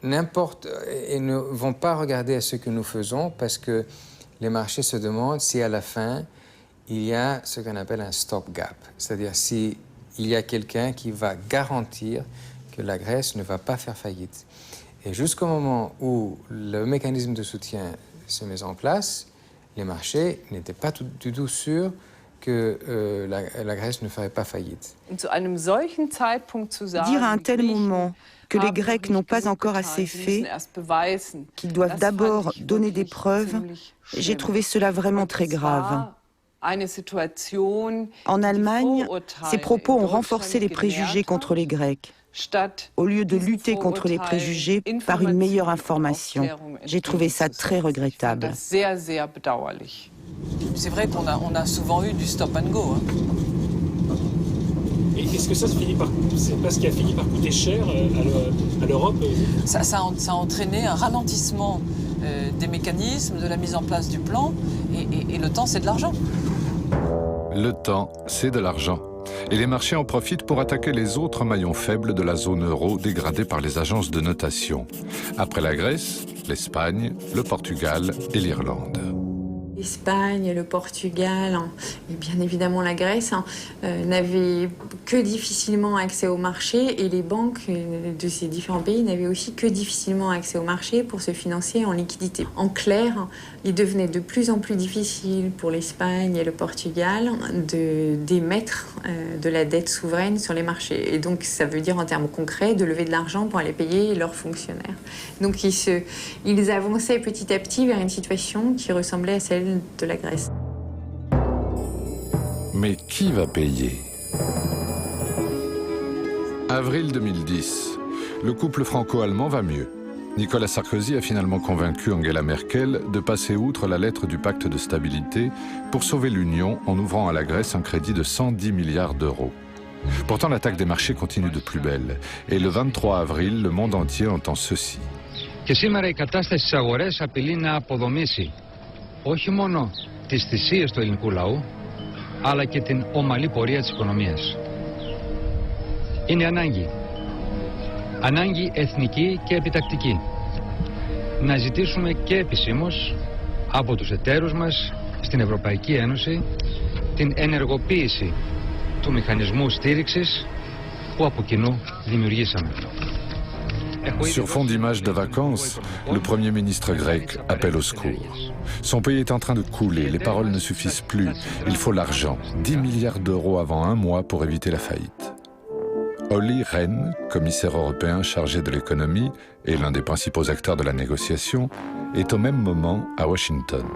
n'importe et ne vont pas regarder à ce que nous faisons parce que les marchés se demandent si à la fin il y a ce qu'on appelle un stop-gap, c'est-à-dire s'il y a quelqu'un qui va garantir que la Grèce ne va pas faire faillite. Et jusqu'au moment où le mécanisme de soutien se met en place, les marchés n'étaient pas du tout sûrs que la Grèce ne ferait pas faillite. Dire à un tel moment que les Grecs n'ont pas encore assez fait, qu'ils doivent d'abord donner des preuves, j'ai trouvé cela vraiment très grave. En Allemagne, ces propos ont renforcé les préjugés contre les Grecs, au lieu de lutter contre les préjugés par une meilleure information. J'ai trouvé ça très regrettable. C'est vrai qu'on a souvent eu du stop and go. Et est-ce que ça se finit par... C'est pas ce qui a fini par coûter cher à l'Europe? Ça a entraîné un ralentissement des mécanismes, de la mise en place du plan, et le temps, c'est de l'argent. Le temps, c'est de l'argent. Et les marchés en profitent pour attaquer les autres maillons faibles de la zone euro dégradée par les agences de notation. Après la Grèce, l'Espagne, le Portugal et l'Irlande. L'Espagne, le Portugal et bien évidemment la Grèce n'avaient que difficilement accès au marché et les banques de ces différents pays n'avaient aussi que difficilement accès au marché pour se financer en liquidité. En clair, il devenait de plus en plus difficile pour l'Espagne et le Portugal d'émettre de la dette souveraine sur les marchés. Et donc ça veut dire en termes concrets de lever de l'argent pour aller payer leurs fonctionnaires. Donc ils avançaient petit à petit vers une situation qui ressemblait à celle de la Grèce. Mais qui va payer? Avril 2010, le couple franco-allemand va mieux. Nicolas Sarkozy a finalement convaincu Angela Merkel de passer outre la lettre du pacte de stabilité pour sauver l'Union en ouvrant à la Grèce un crédit de 110 milliards d'euros. Pourtant, l'attaque des marchés continue de plus belle. Et le 23 avril, le monde entier entend ceci. Και σήμερα η κατάσταση στις αγορές απειλεί να αποδομήσει όχι μόνο τις θυσίες του ελληνικού λαού, αλλά και την ομαλή πορεία της οικονομίας. Είναι ανάγκη. Ανάγκη εθνική και επιτακτική. Να ζητήσουμε και επισήμως από τους εταίρους μας στην Ευρωπαϊκή Ένωση την ενεργοποίηση του μηχανισμού στήριξης που από κοινού δημιουργήσαμε. Sur fond d'images de vacances, le Premier ministre grec appelle au secours. Son pays est en train de couler, les paroles ne suffisent plus. Il faut l'argent, 10 milliards d'euros avant un mois pour éviter la faillite. Olli Rehn, commissaire européen chargé de l'économie et l'un des principaux acteurs de la négociation, est au même moment à Washington.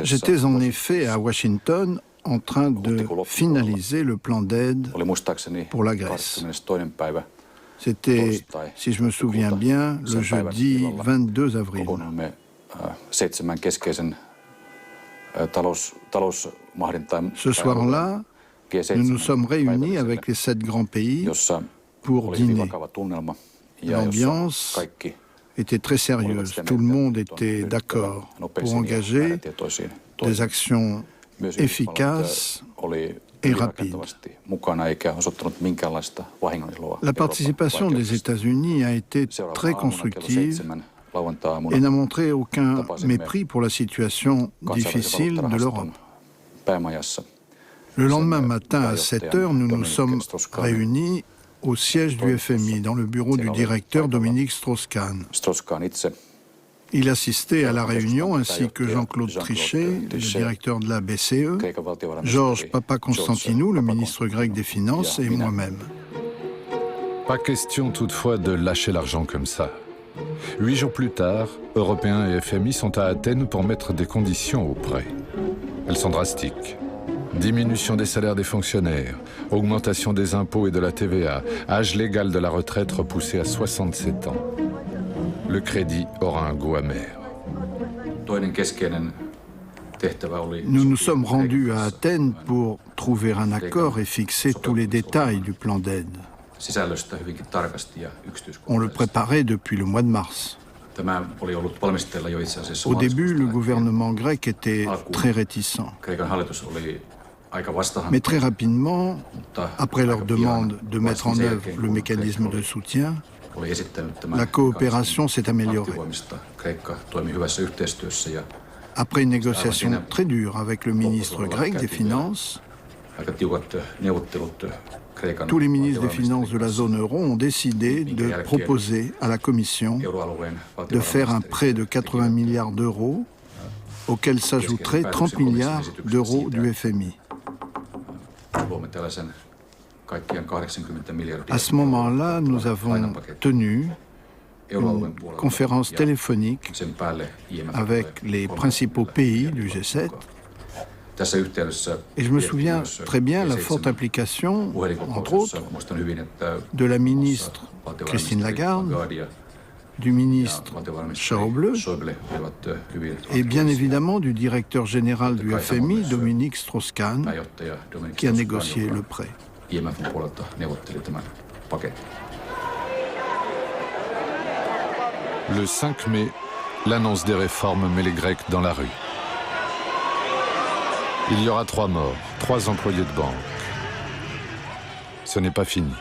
J'étais en effet à Washington en train de finaliser le plan d'aide pour la Grèce. C'était, si je me souviens bien, le jeudi 22 avril. Ce soir-là, nous nous sommes réunis avec les 7 grands pays pour dîner. L'ambiance était très sérieuse. Tout le monde était d'accord pour engager des actions efficaces et rapides. La participation des États-Unis a été très constructive et n'a montré aucun mépris pour la situation difficile de l'Europe. Le lendemain matin à 7 heures, nous nous sommes réunis au siège du FMI, dans le bureau du directeur Dominique Strauss-Kahn. Il assistait à la réunion ainsi que Jean-Claude Trichet, le directeur de la BCE, Georges Papakonstantinou, le ministre grec des Finances, et moi-même. Pas question toutefois de lâcher l'argent comme ça. 8 jours plus tard, Européens et FMI sont à Athènes pour mettre des conditions au prêt. Elles sont drastiques. Diminution des salaires des fonctionnaires, augmentation des impôts et de la TVA, âge légal de la retraite repoussé à 67 ans. Le crédit aura un goût amer. Nous nous sommes rendus à Athènes pour trouver un accord et fixer tous les détails du plan d'aide. On le préparait depuis le mois de mars. Au début, le gouvernement grec était très réticent. Mais très rapidement, après leur demande de mettre en œuvre le mécanisme de soutien, la coopération s'est améliorée. Après une négociation très dure avec le ministre grec des Finances, tous les ministres des Finances de la zone euro ont décidé de proposer à la Commission de faire un prêt de 80 milliards d'euros, auquel s'ajouteraient 30 milliards d'euros du FMI. À ce moment-là, nous avons tenu une conférence téléphonique avec les principaux pays du G7. Et je me souviens très bien la forte implication, entre autres, de la ministre Christine Lagarde, du ministre Schäuble et bien évidemment du directeur général du FMI, Dominique Strauss-Kahn, qui a négocié le prêt. Le 5 mai, l'annonce des réformes met les Grecs dans la rue. Il y aura 3 morts, 3 employés de banque. Ce n'est pas fini.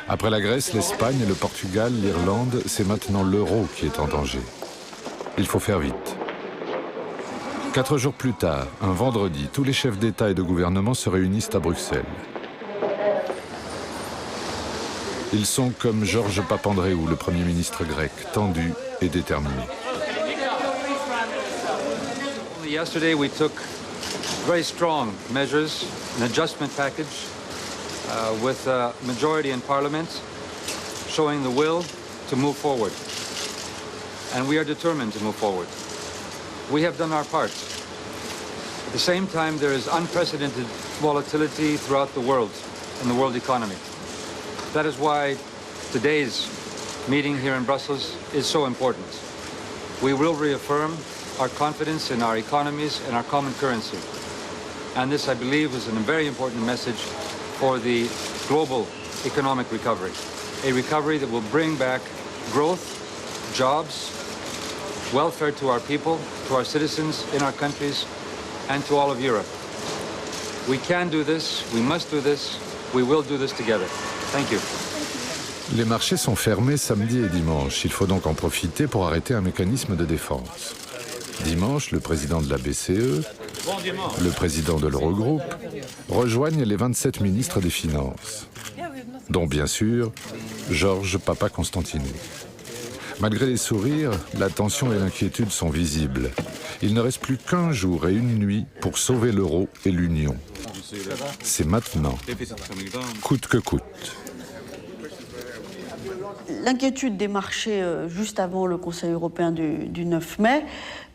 Après la Grèce, l'Espagne, le Portugal, l'Irlande, c'est maintenant l'euro qui est en danger. Il faut faire vite. 4 jours plus tard, un vendredi, tous les chefs d'État et de gouvernement se réunissent à Bruxelles. Ils sont comme Georges Papandréou, le Premier ministre grec, tendu et déterminé. Yesterday we took very strong measures, an adjustment package with a majority in Parliament showing the will to move forward. And we are determined to move forward. We have done our part. At the same time, there is unprecedented volatility throughout the world, in the world economy. That is why today's meeting here in Brussels is so important. We will reaffirm our confidence in our economies and our common currency. And this, I believe, is a very important message for the global economic recovery. A recovery that will bring back growth, jobs, welfare to our people, to our citizens in our countries, and to all of Europe. We can do this, we must do this, we will do this together. Thank you. Les marchés sont fermés samedi et dimanche. Il faut donc en profiter pour arrêter un mécanisme de défense. Dimanche, le président de la BCE, le président de l'Eurogroupe rejoignent les 27 ministres des Finances, dont bien sûr Georges Papakonstantinou. Malgré les sourires, la tension et l'inquiétude sont visibles. Il ne reste plus qu'1 jour et une nuit pour sauver l'euro et l'Union. C'est maintenant, coûte que coûte. L'inquiétude des marchés juste avant le Conseil européen du 9 mai,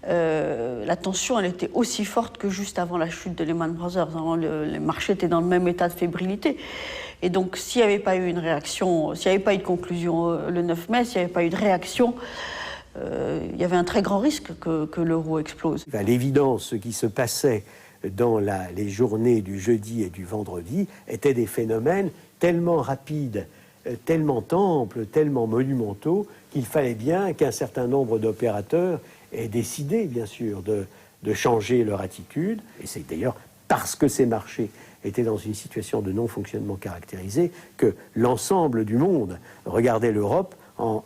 la tension elle était aussi forte que juste avant la chute de Lehman Brothers. Les marchés étaient dans le même état de fébrilité. Et donc s'il n'y avait pas eu une réaction, s'il n'y avait pas eu de conclusion le 9 mai, s'il n'y avait pas eu de réaction, il y avait un très grand risque que l'euro explose. À l'évidence, ce qui se passait dans les journées du jeudi et du vendredi étaient des phénomènes tellement rapides, tellement amples, tellement monumentaux, qu'il fallait bien qu'un certain nombre d'opérateurs aient décidé, bien sûr, de changer leur attitude. Et c'est d'ailleurs parce que ces marchés étaient dans une situation de non-fonctionnement caractérisée que l'ensemble du monde regardait l'Europe en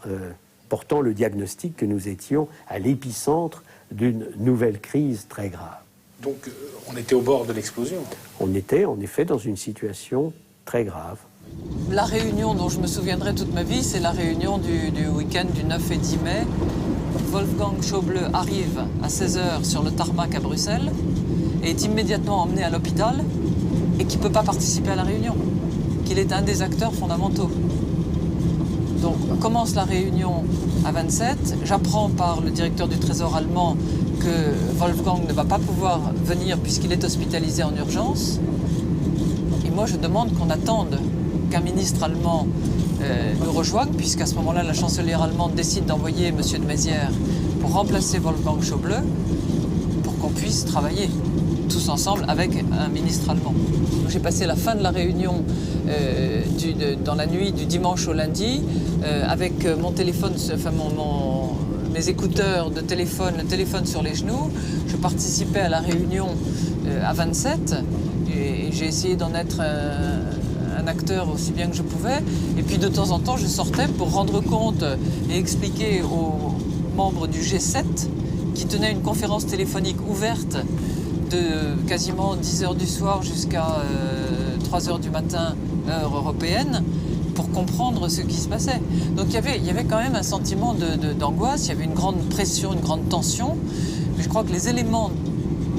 portant le diagnostic que nous étions à l'épicentre d'une nouvelle crise très grave. Donc on était au bord de l'explosion. On était en effet dans une situation très grave. La réunion dont je me souviendrai toute ma vie, c'est la réunion du week-end du 9 et 10 mai. Wolfgang Schäuble arrive à 16h sur le tarmac à Bruxelles et est immédiatement emmené à l'hôpital et qui ne peut pas participer à la réunion, qu'il est un des acteurs fondamentaux. Donc on commence la réunion à 27, j'apprends par le directeur du Trésor allemand que Wolfgang ne va pas pouvoir venir puisqu'il est hospitalisé en urgence. Et moi, je demande qu'on attende qu'un ministre allemand nous rejoigne, puisqu'à ce moment-là, la chancelière allemande décide d'envoyer M. de Maizière pour remplacer Wolfgang Schäuble, pour qu'on puisse travailler tous ensemble avec un ministre allemand. J'ai passé la fin de la réunion dans la nuit du dimanche au lundi avec mon téléphone, enfin mes écouteurs de téléphone, le téléphone sur les genoux. Je participais à la réunion à 27 et j'ai essayé d'en être un acteur aussi bien que je pouvais. Et puis de temps en temps, je sortais pour rendre compte et expliquer aux membres du G7 qui tenaient une conférence téléphonique ouverte de quasiment 10h du soir jusqu'à 3h du matin, heure européenne, pour comprendre ce qui se passait. Donc il y avait quand même un sentiment d'angoisse, il y avait une grande pression, une grande tension, mais je crois que les éléments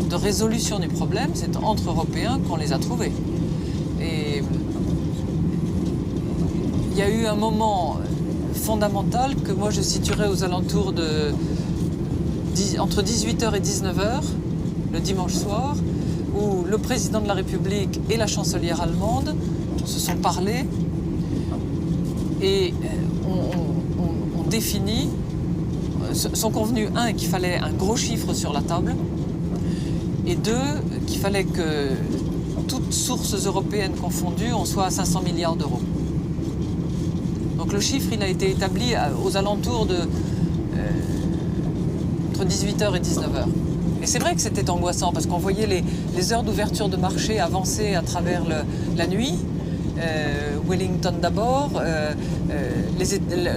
de résolution du problème, c'est entre Européens qu'on les a trouvés. Et il y a eu un moment fondamental que moi je situerais aux alentours entre 18h et 19h, le dimanche soir, où le président de la République et la chancelière allemande se sont parlé et ont défini, sont convenus, un, qu'il fallait un gros chiffre sur la table, et deux, qu'il fallait que toutes sources européennes confondues, on soit à 500 milliards d'euros. Donc le chiffre, il a été établi aux alentours de entre 18h et 19h. Et c'est vrai que c'était angoissant parce qu'on voyait les heures d'ouverture de marché avancer à travers la nuit. Wellington d'abord,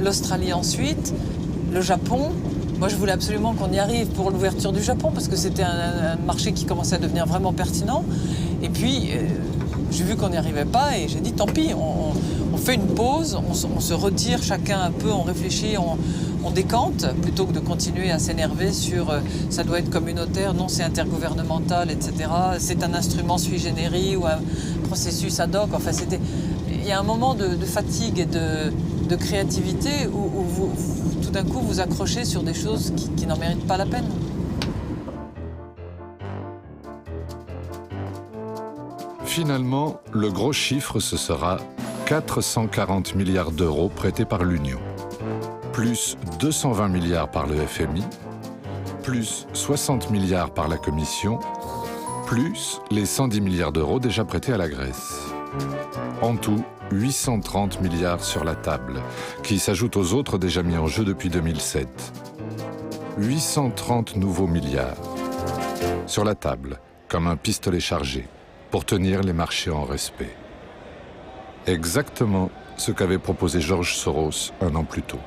l'Australie ensuite, le Japon. Moi, je voulais absolument qu'on y arrive pour l'ouverture du Japon parce que c'était un marché qui commençait à devenir vraiment pertinent. Et puis, j'ai vu qu'on n'y arrivait pas et j'ai dit tant pis, on fait une pause, on se retire chacun un peu, on réfléchit, on décante plutôt que de continuer à s'énerver sur ça doit être communautaire, non c'est intergouvernemental, etc. C'est un instrument sui generis ou un processus ad hoc. Enfin, il y a un moment de fatigue et de créativité où tout d'un coup vous accrochez sur des choses qui n'en méritent pas la peine. Finalement, le gros chiffre, ce sera 440 milliards d'euros prêtés par l'Union, plus 220 milliards par le FMI, plus 60 milliards par la Commission, plus les 110 milliards d'euros déjà prêtés à la Grèce. En tout, 830 milliards sur la table, qui s'ajoutent aux autres déjà mis en jeu depuis 2007. 830 nouveaux milliards sur la table, comme un pistolet chargé, pour tenir les marchés en respect. Exactement ce qu'avait proposé George Soros un an plus tôt.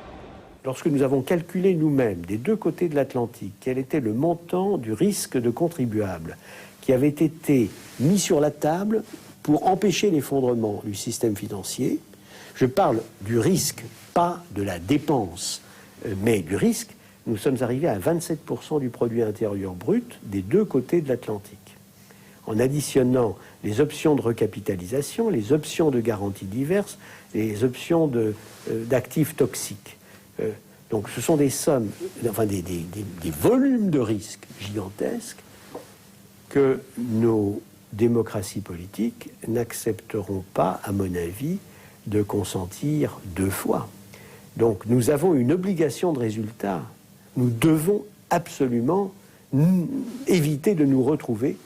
Lorsque nous avons calculé nous-mêmes, des deux côtés de l'Atlantique, quel était le montant du risque de contribuables qui avait été mis sur la table pour empêcher l'effondrement du système financier, je parle du risque, pas de la dépense, mais du risque, nous sommes arrivés à 27% du produit intérieur brut des deux côtés de l'Atlantique. En additionnant les options de recapitalisation, les options de garantie diverses, les options d'actifs toxiques. Donc ce sont des sommes, enfin des volumes de risques gigantesques que nos démocraties politiques n'accepteront pas, à mon avis, de consentir deux fois. Donc nous avons une obligation de résultat. Nous devons absolument éviter de nous retrouver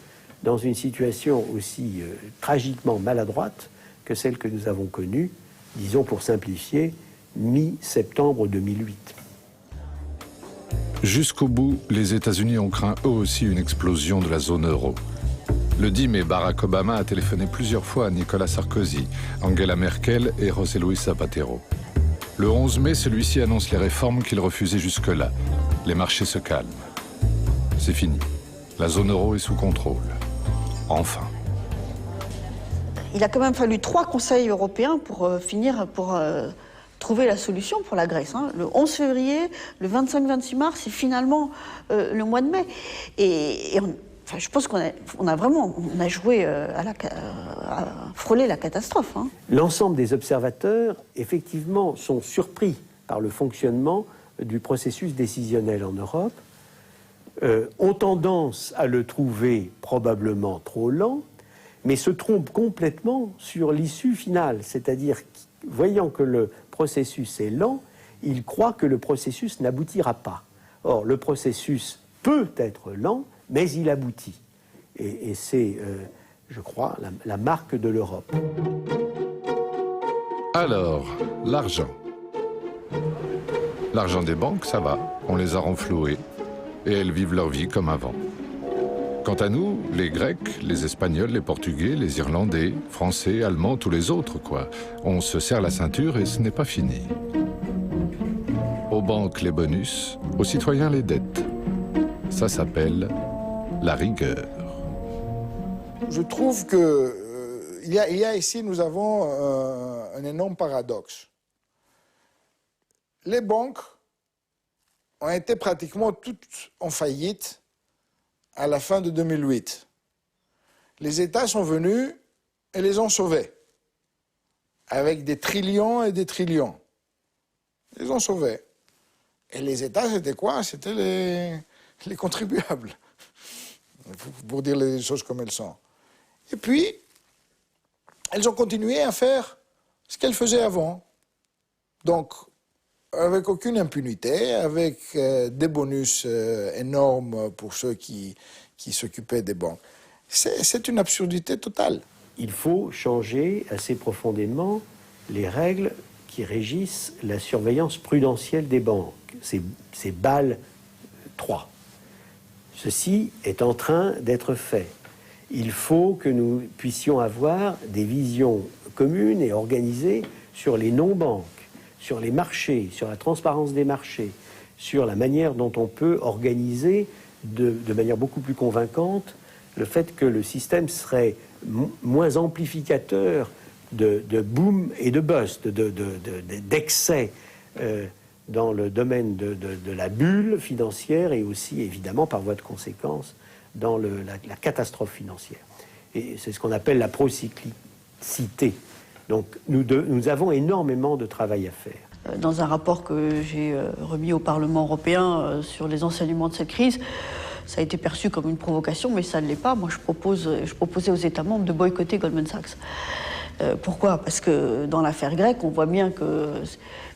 dans une situation aussi tragiquement maladroite que celle que nous avons connue, disons pour simplifier, mi-septembre 2008. Jusqu'au bout, les États-Unis ont craint eux aussi une explosion de la zone euro. Le 10 mai, Barack Obama a téléphoné plusieurs fois à Nicolas Sarkozy, Angela Merkel et José Luis Zapatero. Le 11 mai, celui-ci annonce les réformes qu'il refusait jusque-là. Les marchés se calment. C'est fini. La zone euro est sous contrôle. Enfin. Il a quand même fallu 3 conseils européens pour trouver la solution pour la Grèce. Hein. Le 11 février, le 25-26 mars et finalement le mois de mai. Enfin, je pense qu'on a joué à frôler la catastrophe. Hein. L'ensemble des observateurs, effectivement, sont surpris par le fonctionnement du processus décisionnel en Europe. ont tendance à le trouver probablement trop lent, mais se trompent complètement sur l'issue finale. C'est-à-dire, voyant que le processus est lent, ils croient que le processus n'aboutira pas. Or, le processus peut être lent, mais il aboutit. Et c'est, je crois, la marque de l'Europe. Alors, l'argent. L'argent des banques, ça va, on les a renfloués, et elles vivent leur vie comme avant. Quant à nous, les Grecs, les Espagnols, les Portugais, les Irlandais, Français, Allemands, tous les autres, quoi, on se serre la ceinture et ce n'est pas fini. Aux banques, les bonus, aux citoyens, les dettes. Ça s'appelle la rigueur. Je trouve que il y a ici, nous avons un énorme paradoxe. Les banques ont été pratiquement toutes en faillite à la fin de 2008. Les États sont venus et les ont sauvés, avec des trillions et des trillions. Ils les ont sauvés. Et les États, c'était quoi? C'était les contribuables, pour dire les choses comme elles sont. Et puis, elles ont continué à faire ce qu'elles faisaient avant. Donc, avec aucune impunité, avec des bonus énormes pour ceux qui s'occupaient des banques. C'est une absurdité totale. Il faut changer assez profondément les règles qui régissent la surveillance prudentielle des banques. C'est Bâle 3. Ceci est en train d'être fait. Il faut que nous puissions avoir des visions communes et organisées sur les non-banques, sur les marchés, sur la transparence des marchés, sur la manière dont on peut organiser de manière beaucoup plus convaincante le fait que le système serait moins amplificateur de boom et de bust, d'excès dans le domaine de la bulle financière et aussi, évidemment, par voie de conséquence, dans la catastrophe financière. Et c'est ce qu'on appelle la procyclicité. Donc nous avons énormément de travail à faire. Dans un rapport que j'ai remis au Parlement européen sur les enseignements de cette crise, ça a été perçu comme une provocation, mais ça ne l'est pas. Moi, je proposais aux États membres de boycotter Goldman Sachs. Pourquoi? Parce que dans l'affaire grecque, on voit bien qu'une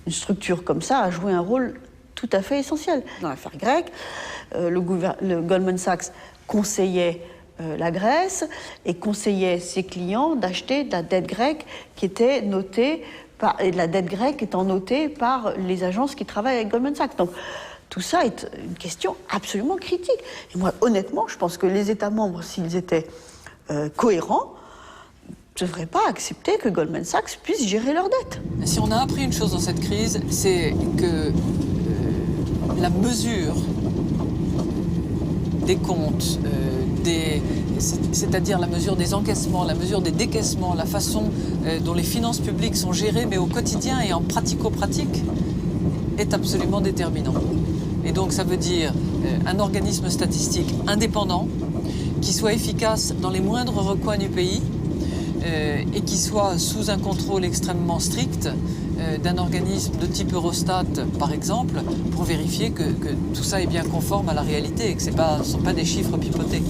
structure comme ça a joué un rôle tout à fait essentiel. Dans l'affaire grecque, le Goldman Sachs conseillait la Grèce et conseillait ses clients d'acheter de la dette grecque qui était notée et de la dette grecque étant notée par les agences qui travaillent avec Goldman Sachs. Donc tout ça est une question absolument critique. Et moi, honnêtement, je pense que les États membres, s'ils étaient cohérents, ne devraient pas accepter que Goldman Sachs puisse gérer leurs dettes. Si on a appris une chose dans cette crise, c'est que la mesure des comptes, c'est-à-dire la mesure des encaissements, la mesure des décaissements, la façon dont les finances publiques sont gérées, mais au quotidien et en pratico-pratique, est absolument déterminant. Et donc ça veut dire un organisme statistique indépendant, qui soit efficace dans les moindres recoins du pays, et qui soit sous un contrôle extrêmement strict d'un organisme de type Eurostat, par exemple, pour vérifier que tout ça est bien conforme à la réalité et que ce ne sont pas des chiffres pipotés.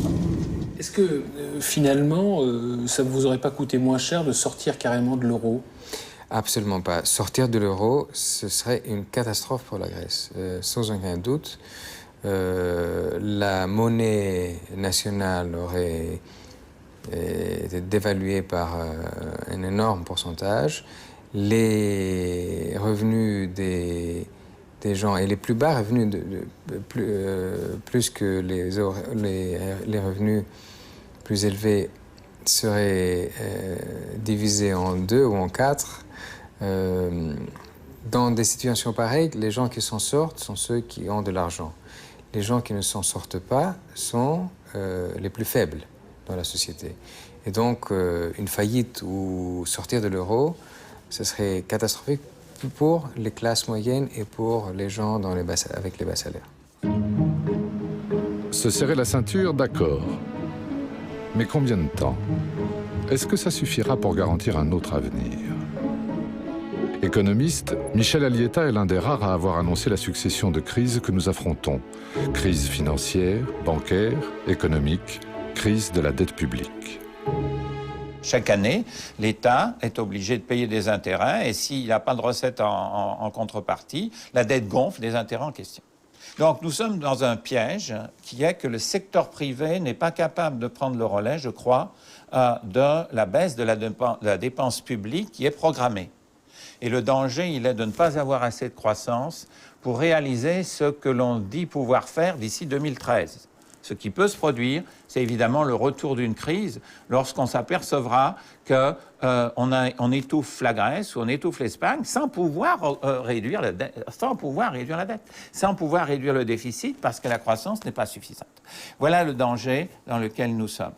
Est-ce que finalement, ça ne vous aurait pas coûté moins cher de sortir carrément de l'euro? Absolument pas. Sortir de l'euro, ce serait une catastrophe pour la Grèce, sans aucun doute. La monnaie nationale aurait été dévaluée par un énorme pourcentage. Les revenus des gens, et les plus bas revenus, plus que les revenus plus élevés, seraient divisés en 2 ou en 4. Dans des situations pareilles, les gens qui s'en sortent sont ceux qui ont de l'argent. Les gens qui ne s'en sortent pas sont les plus faibles dans la société. Et donc, une faillite ou sortir de l'euro, ce serait catastrophique pour les classes moyennes et pour les gens avec les bas salaires. Se serrer la ceinture, d'accord. Mais combien de temps? Est-ce que ça suffira pour garantir un autre avenir? Économiste, Michel Alieta est l'un des rares à avoir annoncé la succession de crises que nous affrontons. Crise financière, bancaire, économique, crise de la dette publique. Chaque année, l'État est obligé de payer des intérêts et s'il n'a pas de recettes en contrepartie, la dette gonfle des intérêts en question. Donc nous sommes dans un piège qui est que le secteur privé n'est pas capable de prendre le relais, je crois, de la baisse de la dépense publique qui est programmée. Et le danger, il est de ne pas avoir assez de croissance pour réaliser ce que l'on dit pouvoir faire d'ici 2013. Ce qui peut se produire, c'est évidemment le retour d'une crise lorsqu'on s'apercevra qu'on étouffe la Grèce ou on étouffe l'Espagne sans pouvoir réduire la dette, sans pouvoir réduire le déficit parce que la croissance n'est pas suffisante. Voilà le danger dans lequel nous sommes.